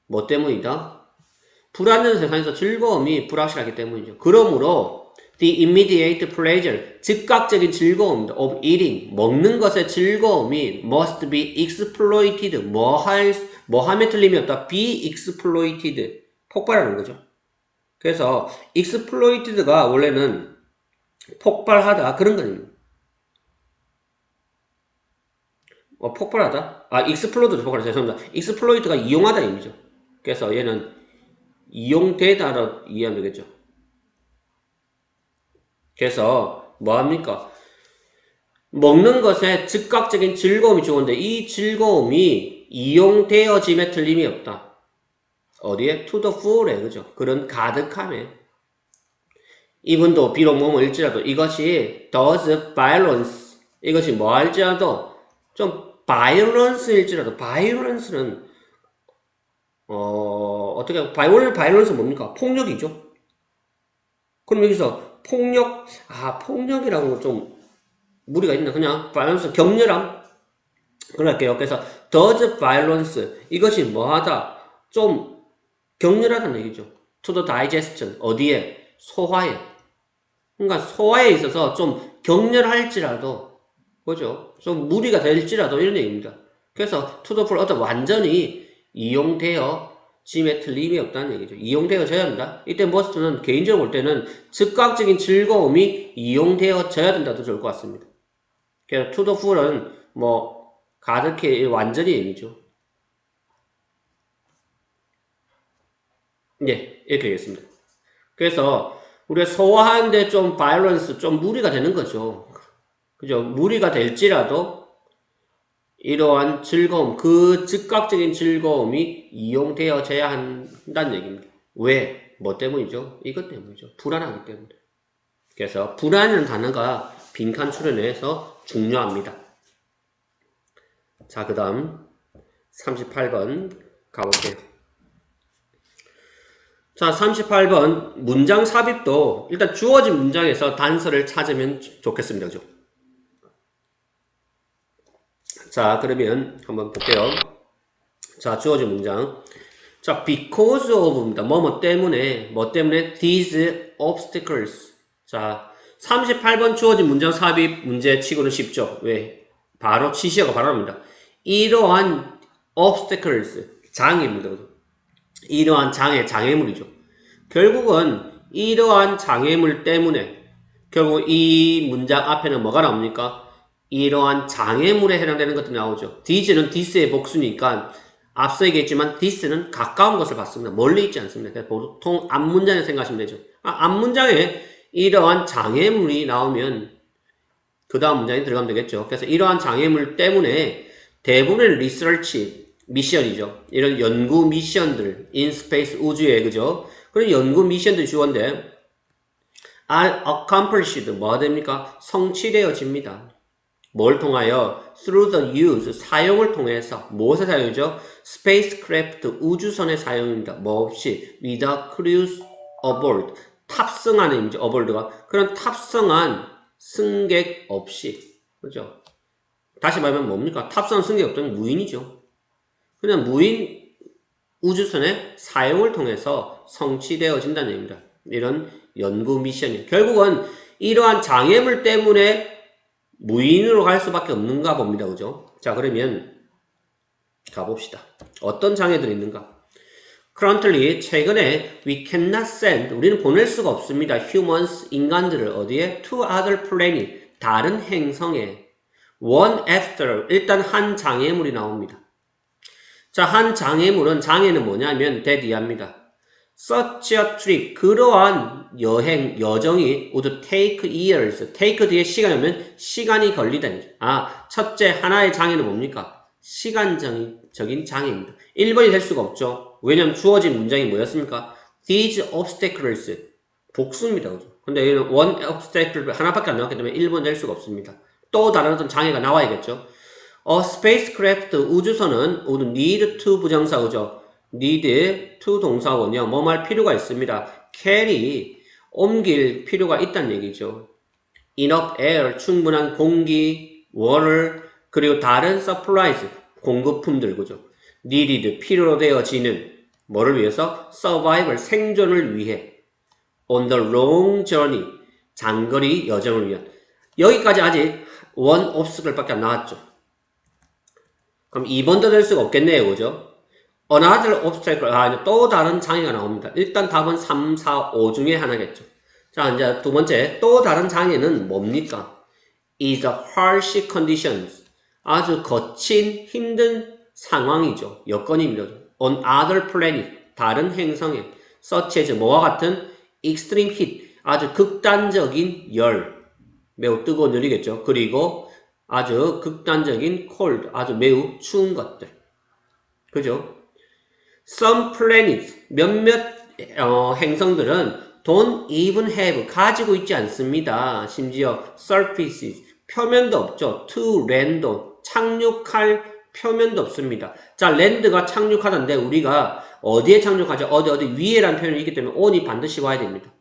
Speaker 1: 뭐 때문이다? 불안한 세상에서 즐거움이 불확실하기 때문이죠. 그러므로 the immediate pleasure, 즉각적인 즐거움 of eating, 먹는 것의 즐거움이 must be exploited, 뭐함에 틀림이 없다. be exploited, 폭발하는 거죠. 그래서 exploited가 원래는 폭발하다 그런 거예요. 폭발하다? explode 폭발하다. 죄송합니다. exploit가 이용하다 의미죠. 그래서 얘는 이용되다로 이해하면 되겠죠. 그래서 뭐합니까? 먹는 것에 즉각적인 즐거움이 좋은데 이 즐거움이 이용되어짐에 틀림이 없다. 어디에? to the full에 그죠? 그런 가득함에 이분도 비록 뭐일지라도 이것이 does violence 이것이 뭐할지라도 좀 violence일지라도 violence는 어떻게 violence 뭡니까? 폭력이죠. 그럼 여기서 폭력이라고 좀 무리가 있나? 그냥 violence, 격렬함? 그럴게요. 그래서 does violence, 이것이 뭐하다? 좀 격렬하다는 얘기죠. to the digestion, 어디에? 소화에. 그러니까 소화에 있어서 좀 격렬할지라도, 그죠? 좀 무리가 될지라도 이런 얘기입니다. 그래서 to the full, 어떤 완전히 이용되어 짐에 틀림이 없다는 얘기죠. 이용되어져야 한다. 이때 머스트는 개인적으로 볼 때는 즉각적인 즐거움이 이용되어져야 된다도 좋을 것 같습니다. 그래서 to the full은 뭐 가득히 완전히 의미죠. 네, 이렇게 되겠습니다. 그래서 우리가 소화하는데 좀 바이런스, 좀 무리가 되는 거죠. 그죠? 무리가 될지라도 이러한 즐거움, 그 즉각적인 즐거움이 이용되어져야 한다는 얘기입니다. 왜? 뭐 때문이죠? 이것 때문이죠. 불안하기 때문에. 그래서 불안이라는 단어가 빈칸 추론에서 중요합니다. 자, 그 다음 38번 가볼게요. 자, 38번 문장 삽입도 일단 주어진 문장에서 단서를 찾으면 좋겠습니다. 그죠? 자, 그러면 한번 볼게요. 자, 주어진 문장. 자, because of입니다. 뭐 때문에 these obstacles. 자, 38번 주어진 문장 삽입 문제 치고는 쉽죠. 왜? 바로 치시어가 바로 합니다. 이러한 obstacles, 장애입니다. 이러한 장애물이죠. 결국은 이러한 장애물 때문에 결국 이 문장 앞에는 뭐가 나옵니까? 이러한 장애물에 해당되는 것들이 나오죠. these는 this의 복수니까 앞서 얘기했지만 this는 가까운 것을 받습니다. 멀리 있지 않습니다. 보통 앞문장에 생각하시면 되죠. 앞문장에 이러한 장애물이 나오면 그 다음 문장에 들어가면 되겠죠. 그래서 이러한 장애물 때문에 대부분의 리서치 미션이죠. 이런 연구 미션들, in space 우주에 그죠? 그런 연구 미션들이 주어인데 are accomplished 뭐가 됩니까? 성취되어집니다. 뭘 통하여? through the use, 사용을 통해서. 무엇의 사용이죠? spacecraft, 우주선의 사용입니다. 뭐 없이 with a crew aboard, 탑승하는 의미죠. aboard가. 그런 탑승한 승객 없이. 그죠? 다시 말하면 뭡니까? 탑승한 승객 없다면 무인이죠. 그냥 무인 우주선의 사용을 통해서 성취되어진다는 얘기입니다. 이런 연구 미션이에요. 결국은 이러한 장애물 때문에 무인으로 갈 수밖에 없는가 봅니다. 그죠? 자, 그러면 가봅시다. 어떤 장애들이 있는가? Currently, 최근에 we cannot send, 우리는 보낼 수가 없습니다. humans, 인간들을 어디에? to other planet, 다른 행성에. one after, 일단 한 장애물이 나옵니다. 자, 한 장애물은, 장애는 뭐냐면 대디합니다. Such a trip, 그러한 여행, 여정이 would take years. take 뒤에 시간이 오면 시간이 걸리다니. 아, 첫째 하나의 장애는 뭡니까? 시간적인 장애입니다. 1번이 될 수가 없죠. 왜냐면 주어진 문장이 뭐였습니까? These obstacles. 복수입니다. 근데 여기는 one obstacle 하나밖에 안 나왔기 때문에 1번 될 수가 없습니다. 또 다른 어떤 장애가 나와야겠죠. spacecraft 우주선은 would need to 부정사고죠. need to 동사원이요. 뭐 할 필요가 있습니다. carry 옮길 필요가 있다는 얘기죠. enough air 충분한 공기, water 그리고 다른 supplies 공급품들 그죠. needed 필요로 되어지는 뭐를 위해서? survival 생존을 위해 on the long journey 장거리 여정을 위한 여기까지 아직 one obstacle밖에 안 나왔죠. 그럼 2번도 될 수가 없겠네요. 그죠? Another obstacle, 또 다른 장애가 나옵니다. 일단 답은 3, 4, 5 중에 하나겠죠. 자, 이제 두 번째, 또 다른 장애는 뭡니까? is a harsh conditions. 아주 거친, 힘든 상황이죠. 여건입니다. On other planet, 다른 행성에, such as 뭐와 같은 extreme heat, 아주 극단적인 열, 매우 뜨거운 열이겠죠. 그리고 아주 극단적인 cold, 아주 매우 추운 것들. 그죠? Some planets, 몇몇 행성들은 don't even have, 가지고 있지 않습니다. 심지어 surfaces, 표면도 없죠. to land, 착륙할 표면도 없습니다. 자, land가 착륙하던데 우리가 어디에 착륙하죠? 어디 위에라는 표현이 있기 때문에 on이 반드시 와야 됩니다.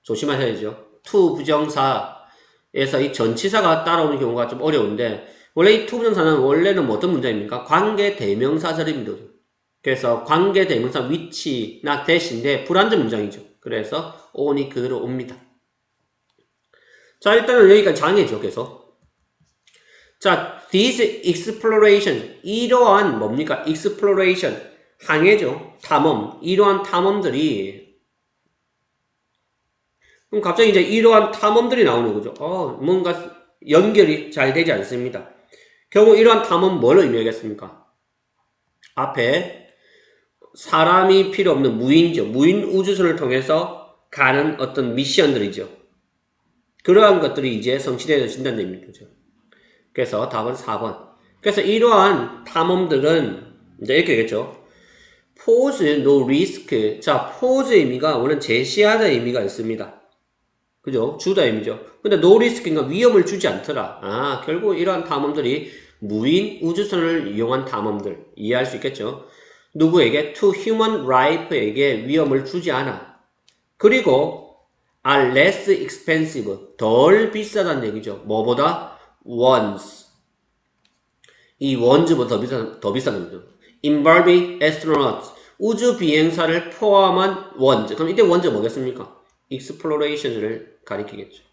Speaker 1: 조심하셔야죠. to 부정사에서 이 전치사가 따라오는 경우가 좀 어려운데 원래 이 to 부정사는 원래는 어떤 문장입니까? 관계 대명사절입니다. 그래서 관계 대명사 which나 that인데 불완전 문장이죠. 그래서 on이 그대로 옵니다. 자, 일단은 여기까지 장애죠. 계속. 자, this exploration 이러한 뭡니까? exploration 항해죠. 탐험. 이러한 탐험들이 그럼 갑자기 이제 이러한 탐험들이 나오는 거죠. 뭔가 연결이 잘 되지 않습니다. 결국 이러한 탐험 뭘 의미하겠습니까? 앞에 사람이 필요 없는 무인이죠. 무인 우주선을 통해서 가는 어떤 미션들이죠. 그러한 것들이 이제 성취되어진다는 얘기죠. 그래서 답은 4번. 그래서 이러한 탐험들은 이제 이렇게 되겠죠. pose no risk. 자, pose의 의미가 원래는 제시하다 의미가 있습니다. 그죠? 주다 의미죠. 근데 no risk인가 위험을 주지 않더라. 결국 이러한 탐험들이 무인 우주선을 이용한 탐험들 이해할 수 있겠죠. 누구에게? to human life에게 위험을 주지 않아. 그리고 are less expensive, 덜 비싸다는 얘기죠. 뭐보다? ones. 이 ones보다 더 비싸다는 거죠. involving astronauts, 우주 비행사를 포함한 ones. 그럼 이때 ones 뭐겠습니까? explorations를 가리키겠죠.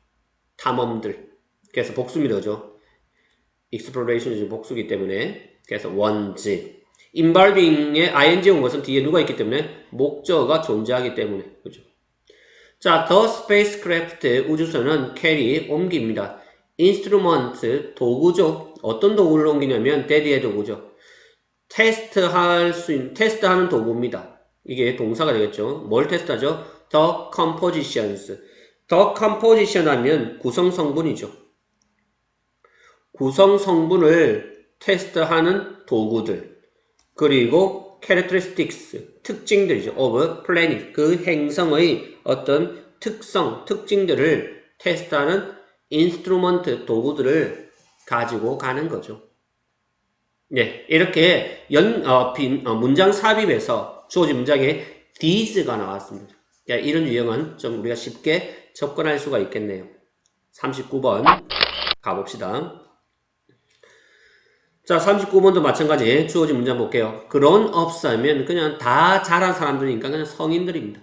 Speaker 1: 탐험들. 그래서 복수입니다. 그죠? exploration 복수기 때문에 그래서 ones. involving에 ing 온 것은 뒤에 누가 있기 때문에 목적어가 존재하기 때문에 그죠? 자, the spacecraft 우주선은 carry 옮깁니다. instrument 도구죠. 어떤 도구를 옮기냐면 daddy의 도구죠. 테스트하는 도구입니다. 이게 동사가 되겠죠. 뭘 테스트하죠? the compositions. the composition 하면 구성 성분이죠. 구성 성분을 테스트하는 도구들. 그리고 characteristics, 특징들이죠. of planet, 그 행성의 어떤 특성, 특징들을 테스트하는 instrument, 도구들을 가지고 가는 거죠. 네, 이렇게 문장 삽입에서 주어진 문장에 these가 나왔습니다. 이런 유형은 좀 우리가 쉽게 접근할 수가 있겠네요. 39번 가봅시다. 자, 39번도 마찬가지 주어진 문장 볼게요. grown ups 하면 그냥 다 자란 사람들이니까 그냥 성인들입니다.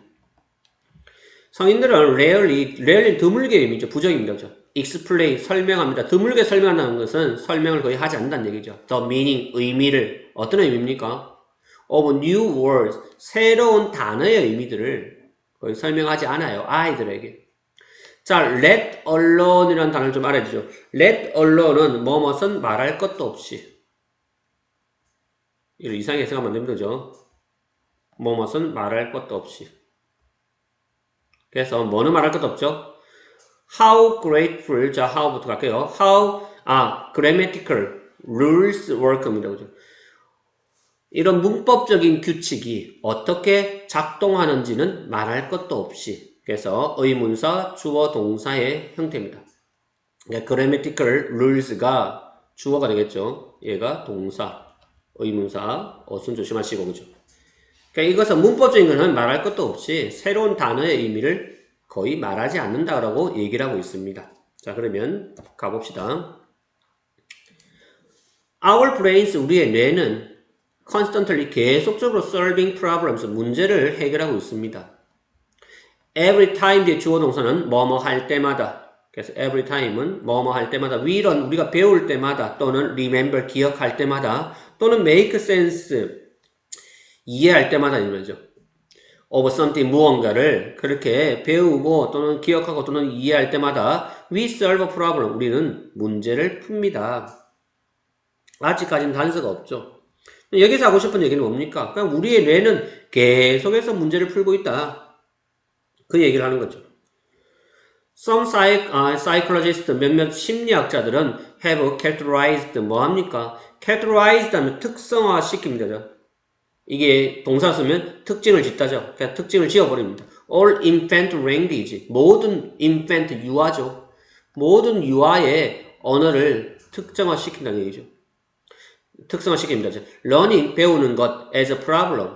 Speaker 1: 성인들은 rarely 드물게 의미죠. 부정입니다. 그죠? explain, 설명합니다. 드물게 설명한다는 것은 설명을 거의 하지 않는다는 얘기죠. the meaning, 의미를. 어떤 의미입니까? of new words, 새로운 단어의 의미들을 거의 설명하지 않아요. 아이들에게. 자, let alone이라는 단어를 좀 알아주죠. let alone은 뭐뭇은 말할 것도 없이. 이걸 이상하게 생각하면 안 됩니다. 그죠? 뭐뭇은 말할 것도 없이. 그래서 뭐는 말할 것도 없죠? How grateful, 자, how부터 갈게요. grammatical rules work입니다. 그죠? 이런 문법적인 규칙이 어떻게 작동하는지는 말할 것도 없이. 그래서 의문사, 주어, 동사의 형태입니다. 그러니까 grammatical rules가 주어가 되겠죠. 얘가 동사, 의문사, 어순 조심하시고, 그죠? 그러니까 이것은 문법적인 것은 말할 것도 없이 새로운 단어의 의미를 거의 말하지 않는다라고 얘기를 하고 있습니다. 자, 그러면 가봅시다. Our brains, 우리의 뇌는 constantly 계속적으로 solving problems, 문제를 해결하고 있습니다. Every time 뒤에 주어 동사는 뭐뭐 할 때마다. 그래서 every time은 뭐뭐 할 때마다, will은 우리가 배울 때마다, 또는 remember 기억할 때마다, 또는 make sense 이해할 때마다 이거죠. of something 무언가를 그렇게 배우고 또는 기억하고 또는 이해할 때마다 we solve a problem, 우리는 문제를 풉니다. 아직까지는 단서가 없죠. 여기서 하고 싶은 얘기는 뭡니까? 그냥 우리의 뇌는 계속해서 문제를 풀고 있다. 그 얘기를 하는 거죠. Some psychologists, 몇몇 심리학자들은 have characterized, 뭐합니까? characterized 하면 특성화 시킵니다. 이게 동사 쓰면 특징을 짓다죠. 그냥 특징을 지어버립니다. All infant language, 모든 infant 유아죠. 모든 유아의 언어를 특정화시킨다는 얘기죠. 특성화시킵니다. Learning, 배우는 것, as a problem,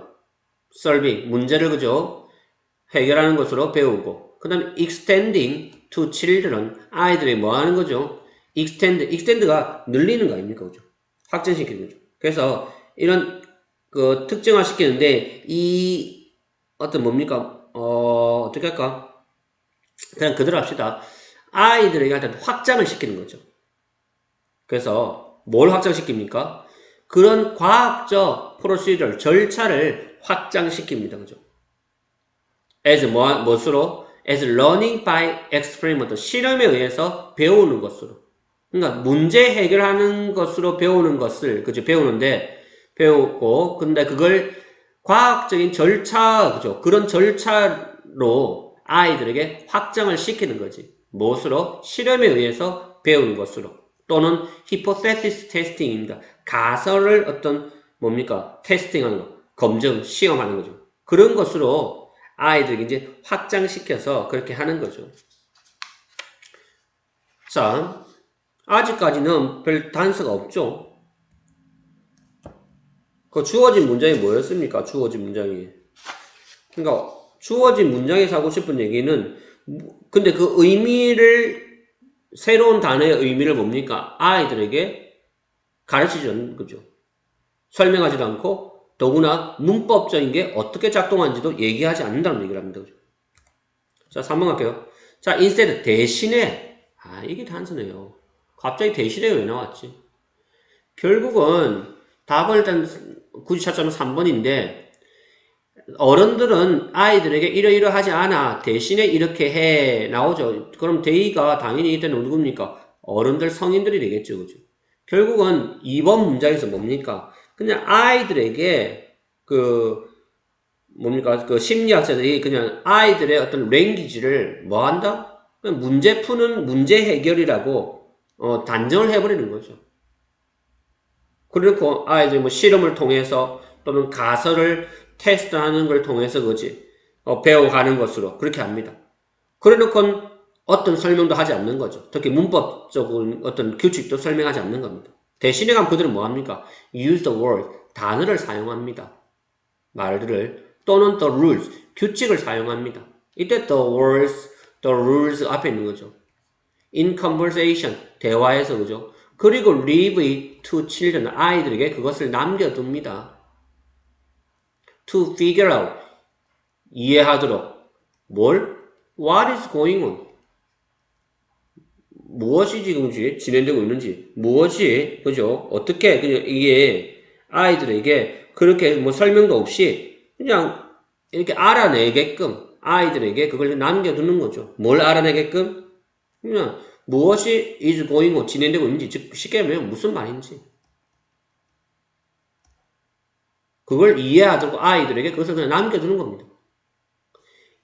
Speaker 1: solving, 문제를 그죠? 해결하는 것으로 배우고, 그 다음에 extending to children, 아이들이 뭐 하는 거죠? extend가 늘리는 거 아닙니까? 그죠? 확장시키는 거죠. 그래서 이런 그 특정화 시키는데 이 어떤 뭡니까? 어떻게 할까? 그냥 그대로 합시다. 아이들에게 일단 확장을 시키는 거죠. 그래서 뭘 확장시킵니까? 그런 과학적 프로시저 절차를 확장시킵니다. 그죠? as 무엇으로? as learning by experiment, 실험에 의해서 배우는 것으로. 그러니까 문제 해결하는 것으로 배우는 것을 그죠? 배우고 근데 그걸 과학적인 절차, 그죠? 그런 절차로 아이들에게 확장을 시키는 거지. 무엇으로? 실험에 의해서 배우는 것으로. 또는 hypothesis testing입니다. 가설을 어떤 뭡니까? 테스팅하는 거, 검증, 시험하는 거죠. 그런 것으로 아이들에게 이제 확장시켜서 그렇게 하는 거죠. 자, 아직까지는 별 단서가 없죠. 그 주어진 문장이 뭐였습니까? 주어진 문장이. 그러니까 주어진 문장에서 하고 싶은 얘기는 근데 그 의미를 새로운 단어의 의미를 뭡니까? 아이들에게 가르치지 않는 거죠. 설명하지도 않고 더구나 문법적인 게 어떻게 작동하는지도 얘기하지 않는다는 얘기를 합니다. 그죠? 자, 3번 갈게요. 자, instead 대신에 이게 단서네요. 갑자기 대신에 왜 나왔지? 결국은 답을 일단 굳이 찾자면 3번인데 어른들은 아이들에게 이러이러하지 않아 대신에 이렇게 해 나오죠. 그럼 대의가 당연히 이때는 누굽니까? 어른들 성인들이 되겠죠. 그죠? 결국은 2번 문장에서 뭡니까? 그냥 아이들에게 그 심리학자들이 그냥 아이들의 어떤 랭귀지를 뭐 한다? 그냥 문제 푸는 문제 해결이라고 단정을 해버리는 거죠. 그리고 아이들이 뭐 실험을 통해서 또는 가설을 테스트하는 걸 통해서 그지 배워가는 것으로 그렇게 합니다. 그래놓고 어떤 설명도 하지 않는 거죠. 특히 문법적인 어떤 규칙도 설명하지 않는 겁니다. 대신에 가면 그들은 뭐 합니까? use the word, 단어를 사용합니다. 말들을 또는 the rules, 규칙을 사용합니다. 이때 the rules 앞에 있는 거죠. in conversation, 대화에서 그죠? 그리고 leave it to children, 아이들에게 그것을 남겨둡니다. to figure out, 이해하도록. 뭘? What is going on? 무엇이 지금 진행되고 있는지, 무엇이, 그죠? 어떻게, 그냥 이게 아이들에게 그렇게 뭐 설명도 없이 그냥 이렇게 알아내게끔 아이들에게 그걸 남겨두는 거죠. 뭘 알아내게끔? 그냥 무엇이 is going on, 진행되고 있는지, 즉, 쉽게 말하면 무슨 말인지. 그걸 이해하도록 아이들에게 그것을 그냥 남겨두는 겁니다.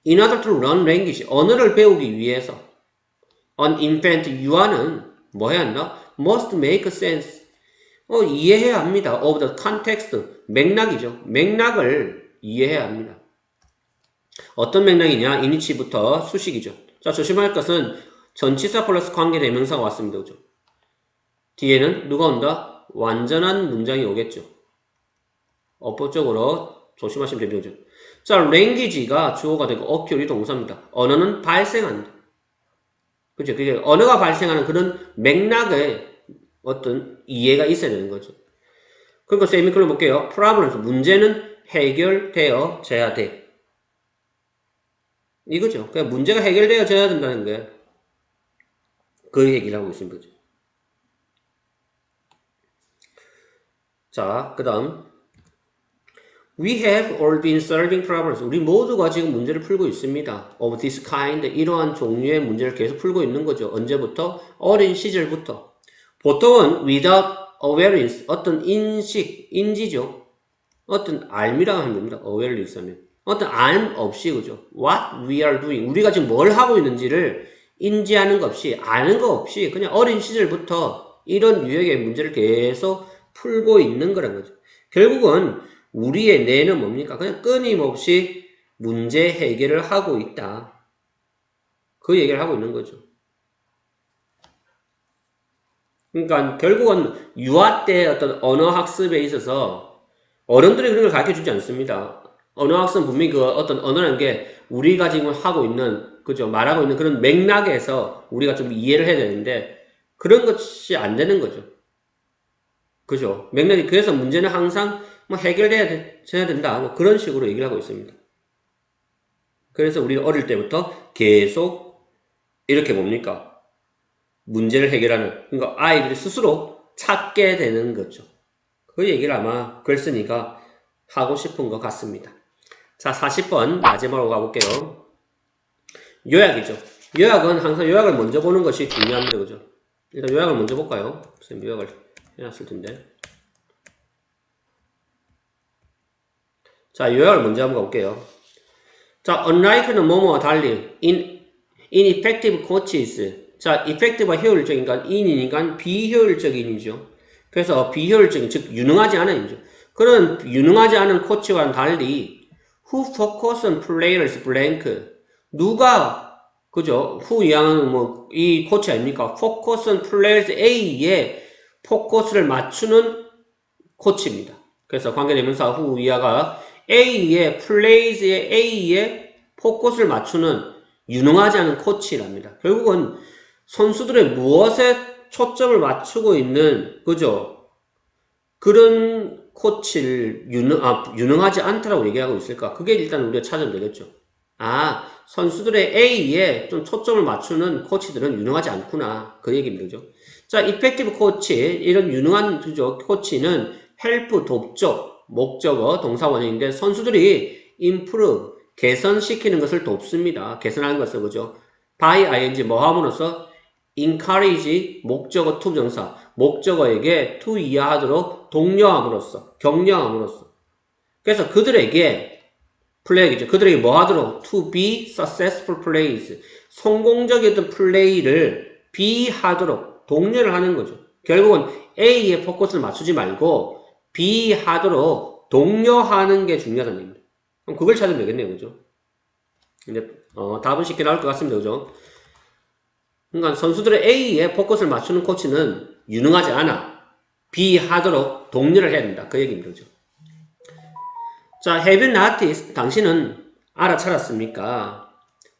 Speaker 1: In order to learn language, 언어를 배우기 위해서 an infant 유아는 뭐 해야 한다? must make sense. 이해해야 합니다. of the context. 맥락이죠. 맥락을 이해해야 합니다. 어떤 맥락이냐? 이니치부터 수식이죠. 자, 조심할 것은 전치사 플러스 관계대명사가 왔습니다. 그죠? 뒤에는 누가 온다? 완전한 문장이 오겠죠. 어법적으로 조심하시면 됩니다. 그죠? 자, language가 주어가 되고 occur이 동사입니다. 언어는 발생한다. 그죠? 그게 언어가 발생하는 그런 맥락의 어떤 이해가 있어야 되는 거죠. 그러니까 세미콜론 볼게요. problems, 문제는 해결되어져야 돼. 이거죠. 그러니까 문제가 해결되어져야 된다는 거예요. 그 얘기를 하고 있습니다. 그죠? 자, 그 다음 We have all been solving problems. 우리 모두가 지금 문제를 풀고 있습니다. Of this kind, 이러한 종류의 문제를 계속 풀고 있는 거죠. 언제부터? 어린 시절부터. 보통은 without awareness, 어떤 인식, 인지죠. 어떤 알미라고 하는 겁니다. awareness 하면. 어떤 알 없이, 그죠. What we are doing. 우리가 지금 뭘 하고 있는지를 인지하는 것 없이, 아는 것 없이, 그냥 어린 시절부터 이런 유형의 문제를 계속 풀고 있는 거란 거죠. 결국은 우리의 뇌는 뭡니까? 그냥 끊임없이 문제 해결을 하고 있다. 그 얘기를 하고 있는 거죠. 그러니까 결국은 유아 때 어떤 언어 학습에 있어서 어른들이 그런 걸 가르쳐 주지 않습니다. 언어 학습은 분명히 그 어떤 언어라는 게 우리가 지금 하고 있는, 그죠? 말하고 있는 그런 맥락에서 우리가 좀 이해를 해야 되는데 그런 것이 안 되는 거죠. 그죠? 맥락이, 그래서 문제는 항상 뭐 해결돼야 된다. 뭐 그런 식으로 얘기를 하고 있습니다. 그래서 우리 어릴 때부터 계속 이렇게 뭡니까? 문제를 해결하는, 그러니까 아이들이 스스로 찾게 되는 거죠. 그 얘기를 아마 글쓴이가 하고 싶은 것 같습니다. 자, 40번 마지막으로 가볼게요. 요약이죠. 요약은 항상 요약을 먼저 보는 것이 중요합니다. 그죠? 일단 요약을 먼저 볼까요? 선생님 요약을 해놨을 텐데. 자, 요약을 먼저 한번 가볼게요. 자, unlike는 뭐뭐와 달리 ineffective coaches. 자, effective가 효율적이니까 in이니까 비효율적인이죠. 그래서 비효율적인, 즉 유능하지 않은 이죠. 그런 유능하지 않은 코치와는 달리 who focus on players blank. 누가, 그죠? who 이하는 뭐 이 코치 아닙니까? focus on players A에 포커스를 맞추는 코치입니다. 그래서 관계대명사 who 이하가 A의 플레이즈의 A에 포커스를 맞추는 유능하지 않은 코치랍니다. 결국은 선수들의 무엇에 초점을 맞추고 있는, 그죠? 그런 코치를 유능하지 않다라고 얘기하고 있을까? 그게 일단 우리가 찾으면 되겠죠. 아, 선수들의 A에 좀 초점을 맞추는 코치들은 유능하지 않구나. 그 얘기입니다. 그죠? 자, 이펙티브 코치, 이런 유능한, 그죠? 코치는 헬프, 돕죠. 목적어, 동사 원형인데 선수들이 improve, 개선시키는 것을 돕습니다. 개선하는 것을, 그죠? by ing, 뭐 함으로써 encourage, 목적어 to 정사, 목적어에게 to 이하하도록 독려함으로써, 격려함으로써. 그래서 그들에게 플레이겠죠. 그들에게 뭐 하도록? to be successful plays. 성공적이었던 플레이를 be 하도록 독려를 하는 거죠. 결국은 A에 포커스를 맞추지 말고 B 하도록 독려하는 게 중요하다는 얘기입니다. 그럼 그걸 찾으면 되겠네요. 그죠? 근데, 답은 쉽게 나올 것 같습니다. 그죠? 그러니까 선수들의 A에 포커스를 맞추는 코치는 유능하지 않아. B 하도록 독려를 해야 된다. 그 얘기입니다. 그죠? 자, have you noticed? 당신은 알아차렸습니까?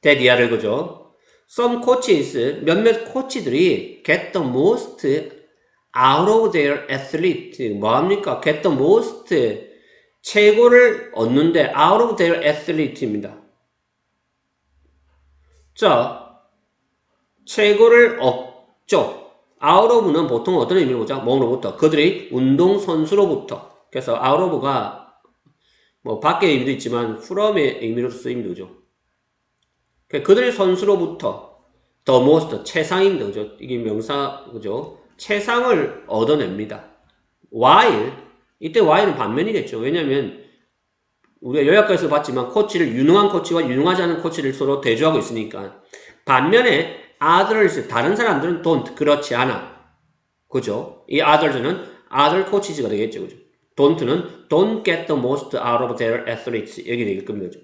Speaker 1: that 이하를, 그죠? Some coaches, 몇몇 코치들이 get the most out of their athlete. 뭐합니까? get the most, 최고를 얻는데 out of their athlete입니다. 자, 최고를 얻죠. out of는 보통 어떤 의미로 보자? 뭐로부터? 그들이 운동선수로부터. 그래서 out of가 뭐 밖의 의미도 있지만 from의 의미로 쓰임도 그죠. 그들의 선수로부터 the most 최상입니다. 그죠? 이게 명사 그죠? 최상을 얻어냅니다. while 이때 while은 반면이겠죠. 왜냐면 우리가 요약에서 봤지만 코치를 유능한 코치와 유능하지 않은 코치를 서로 대조하고 있으니까 반면에 others 다른 사람들은 don't 그렇지 않아. 그죠? 이 others는 other coaches가 되겠죠. 그죠? don't는 don't get the most out of their athletes 여기 되게끔 되죠.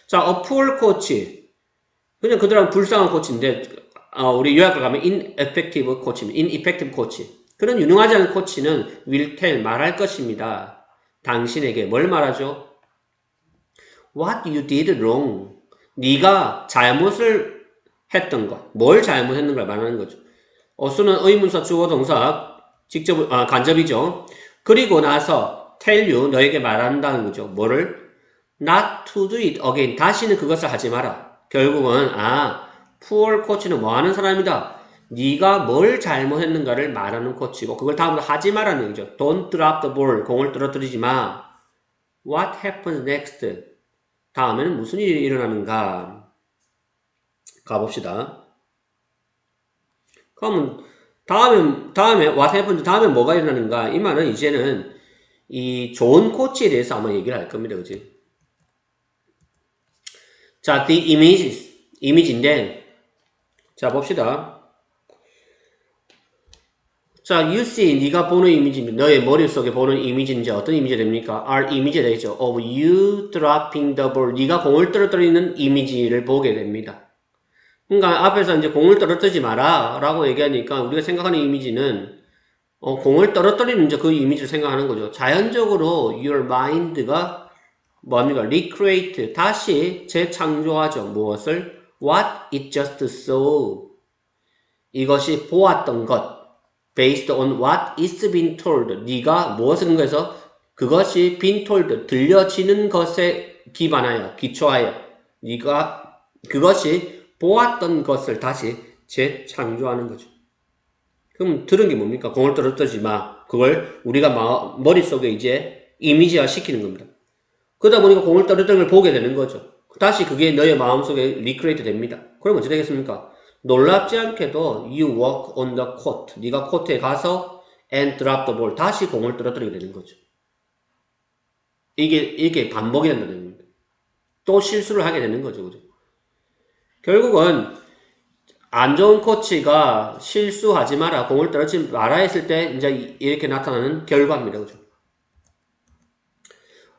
Speaker 1: 자, a poor coach 그냥 그들은 불쌍한 코치인데 우리 요약을 가면 ineffective coach입니다. ineffective coach 그런 유능하지 않은 코치는 will tell 말할 것입니다. 당신에게 뭘 말하죠? What you did wrong. 네가 잘못을 했던 것. 뭘 잘못했는가를 말하는 거죠. 어수는 의문사 주어 동사 직접 간접이죠. 그리고 나서 tell you 너에게 말한다는 거죠. 뭐를? Not to do it again. 다시는 그것을 하지 마라. 결국은 poor coach는 뭐 하는 사람이다. 네가 뭘 잘못했는가를 말하는 코치고 그걸 다음으로 하지 마라는 얘기죠. Don't drop the ball. 공을 떨어뜨리지 마. What happens next? 다음에는 무슨 일이 일어나는가? 가봅시다. 그러면 다음에 what happens 다음에 뭐가 일어나는가? 이 말은 이제는 이 좋은 코치에 대해서 아마 얘기를 할 겁니다. 그지? 자, the images 이미지인데 자 봅시다. 자, you see 네가 보는 이미지입니다. 너의 머릿속에 보는 이미지는 이제 어떤 이미지가 됩니까? are 이미지가 되죠. of you dropping the ball 네가 공을 떨어뜨리는 이미지를 보게 됩니다. 그러니까 앞에서 이제 공을 떨어뜨리지 마라 라고 얘기하니까 우리가 생각하는 이미지는 공을 떨어뜨리는 이제 그 이미지를 생각하는 거죠. 자연적으로 your mind가 뭡니까? recreate 다시 재창조하죠. 무엇을? What it just saw 이것이 보았던 것 based on what is being told 네가 무엇을 근거해서 그것이 being told 들려지는 것에 기반하여 기초하여 네가 그것이 보았던 것을 다시 재창조하는 거죠. 그럼 들은 게 뭡니까? 공을 떨어뜨리지 마. 그걸 우리가 머릿속에 이제 이미지화 시키는 겁니다. 그러다 보니까 공을 떨어뜨리는 걸 보게 되는 거죠. 다시 그게 너의 마음속에 리크레이트 됩니다. 그럼 어찌 되겠습니까? 놀랍지 않게도 you walk on the court. 네가 코트에 가서 and drop the ball. 다시 공을 떨어뜨리게 되는 거죠. 이게 반복이 된다는 겁니다. 또 실수를 하게 되는 거죠. 그죠? 결국은 안 좋은 코치가 실수하지 마라, 공을 떨어뜨리지 마라 했을 때 이제 이렇게 나타나는 결과입니다. 그죠?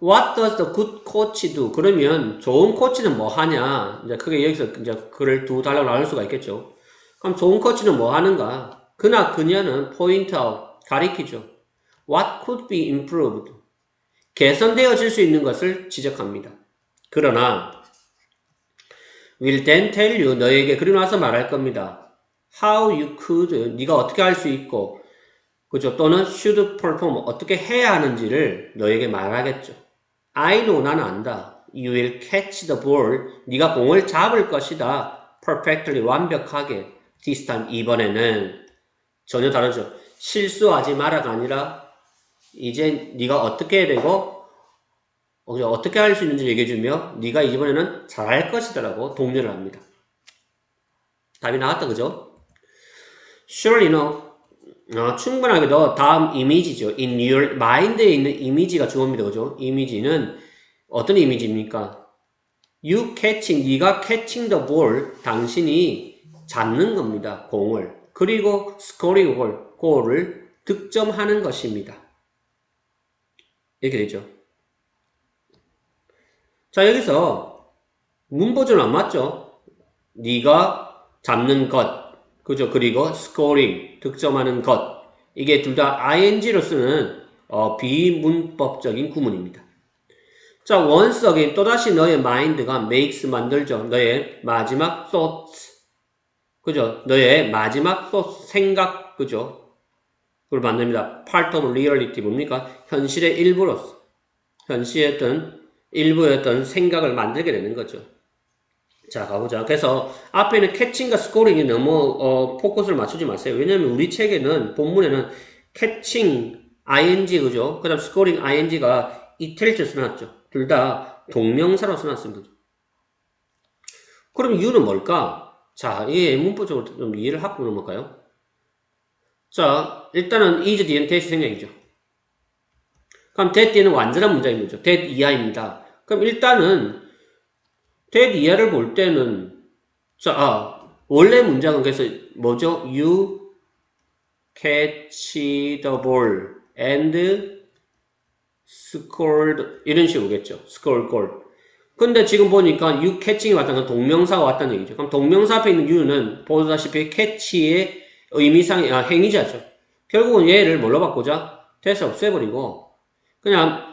Speaker 1: What does the good coach do? 그러면 좋은 코치는 뭐 하냐? 이제 크게 여기서 이제 글을 두 단락으로 나눌 수가 있겠죠. 그럼 좋은 코치는 뭐 하는가? 그녀는 point out, 가리키죠. What could be improved? 개선되어질 수 있는 것을 지적합니다. 그러나 will then tell you 너에게 그리고 나서 말할 겁니다. How you could 네가 어떻게 할 수 있고 그죠? 또는 should perform 어떻게 해야 하는지를 너에게 말하겠죠. I know 나는 안다. You will catch the ball 네가 공을 잡을 것이다. Perfectly 완벽하게 this time 이번에는 전혀 다르죠. 실수하지 마라가 아니라 이제 네가 어떻게 해야 되고 어떻게 할 수 있는지 얘기해주며 네가 이번에는 잘할 것이다 라고 독려를 합니다. 답이 나왔다 그죠? Surely no 충분하게도 다음 이미지죠. In your mind에 있는 이미지가 주어입니다. 그죠? 이미지는 어떤 이미지입니까? You catching 네가 catching the ball 당신이 잡는 겁니다. 공을 그리고 scoring 골을 득점하는 것입니다. 이렇게 되죠. 자 여기서 문보조는 안 맞죠? 네가 잡는 것, 그죠? 그리고 scoring, 득점하는 것 이게 둘 다 ing로 쓰는 비문법적인 구문입니다. 자 once again 또다시 너의 mind가 makes 만들죠. 너의 마지막 thoughts, 그죠? 너의 마지막 thoughts, 생각, 그죠? 그걸 만듭니다. part of reality 뭡니까? 현실의 일부로서 현실의 어떤 일부의 어떤 생각을 만들게 되는 거죠. 자, 가보자. 그래서 앞에는 캐칭과 스코링이 너무 포커스를 맞추지 마세요. 왜냐면 우리 책에는 본문에는 캐칭 ing 그죠? 그다음 스코링 ing가 이탈리아로 써놨죠. 둘 다 동명사로 써놨습니다. 그럼 이유는 뭘까? 자, 이게 문법적으로 좀 이해를 하고 넘어갈까요? 자, 일단은 is 뒤에는 that이 생략이죠. 그럼 that 뒤에는 완전한 문장인 거죠. that 이하입니다. 그럼 일단은 that 이하를 볼 때는 자, 원래 문장은 그래서 뭐죠? You catch the ball and scored 이런 식으로겠죠. score goal. 근데 지금 보니까 you catching이 왔다는 건 동명사가 왔다는 얘기죠. 그럼 동명사 앞에 있는 you는 보다시피 catch의 의미상 행위자죠. 결국은 얘를 뭘로 바꾸자? 대서 없애버리고 그냥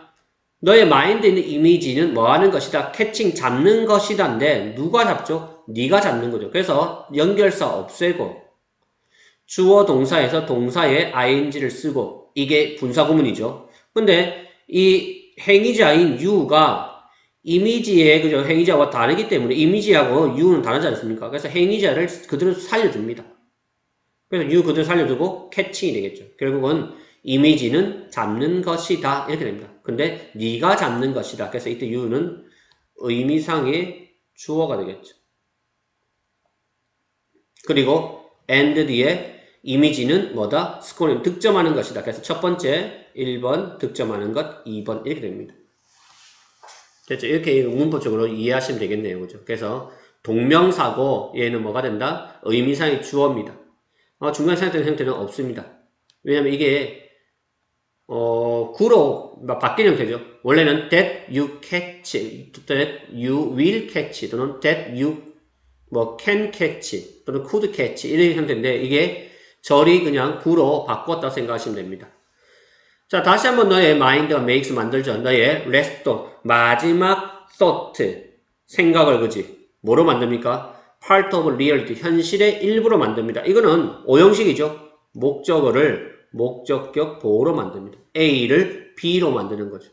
Speaker 1: 너의 마인드에 있는 이미지는 뭐 하는 것이다? 캐칭 잡는 것이다인데 누가 잡죠? 네가 잡는 거죠. 그래서 연결사 없애고 주어 동사에서 동사에 ing를 쓰고 이게 분사구문이죠. 근데 이 행위자인 you가 이미지의 그죠 행위자와 다르기 때문에 이미지하고 you는 다르지 않습니까? 그래서 행위자를 그대로 살려줍니다. 그래서 you 그대로 살려두고 캐칭이 되겠죠. 결국은 이미지는 잡는 것이다 이렇게 됩니다. 근데 네가 잡는 것이다. 그래서 이때 you는 의미상의 주어가 되겠죠. 그리고 and 뒤에 이미지는 뭐다? 스코링 득점하는 것이다. 그래서 첫 번째 1번 득점하는 것 2번 이렇게 됩니다. 됐죠? 이렇게 문법적으로 이해하시면 되겠네요. 그죠? 그래서 동명사고 얘는 뭐가 된다? 의미상의 주어입니다. 중간에 사용되는 형태는 없습니다. 왜냐면 이게 구로 바뀌는 형태죠. 원래는 that you catch, that you will catch 또는 that you can catch 또는 could catch 이런 형태인데 이게 절이 그냥 구로 바꿨다 생각하시면 됩니다. 자, 다시 한번 너의 mind가 makes 만들죠. 너의 last 마지막 thought 생각을 그지 뭐로 만듭니까? part of reality 현실의 일부로 만듭니다. 이거는 오형식이죠. 목적어를 목적격 보호로 만듭니다. A를 B로 만드는 거죠.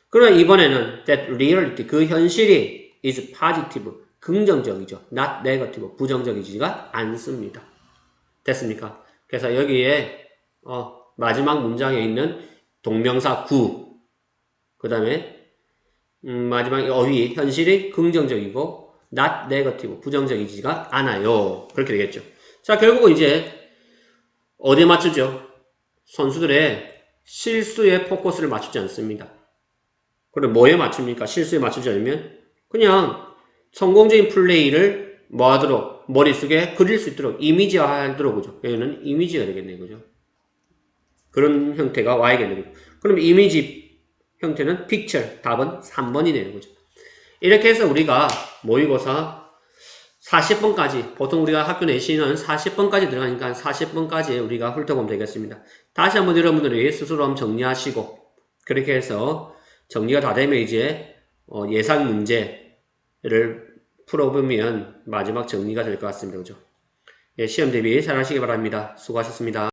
Speaker 1: 그러나 이번에는 that reality 그 현실이 is positive 긍정적이죠. not negative 부정적이지가 않습니다. 됐습니까? 그래서 여기에 마지막 문장에 있는 동명사 구 그 다음에 마지막 어휘 현실이 긍정적이고 not negative 부정적이지가 않아요. 그렇게 되겠죠. 자, 결국은 이제 어디에 맞추죠? 선수들의 실수에 포커스를 맞추지 않습니다. 그럼 뭐에 맞춥니까? 실수에 맞추지 않으면 그냥 성공적인 플레이를 뭐 하도록 머릿속에 그릴 수 있도록 이미지화하도록 그죠? 여기는 이미지가 되겠네요. 그죠? 그런 형태가 와야겠네요. 그럼 이미지 형태는 picture 답은 3번이네요. 그죠? 이렇게 해서 우리가 모의고사 40번까지 보통 우리가 학교 내신은 40번까지 들어가니까 40번까지 우리가 훑어보면 되겠습니다. 다시 한번 여러분들이 스스로 한번 정리하시고 그렇게 해서 정리가 다 되면 이제 예상 문제를 풀어보면 마지막 정리가 될 것 같습니다. 그죠? 예, 시험 대비 잘 하시기 바랍니다. 수고하셨습니다.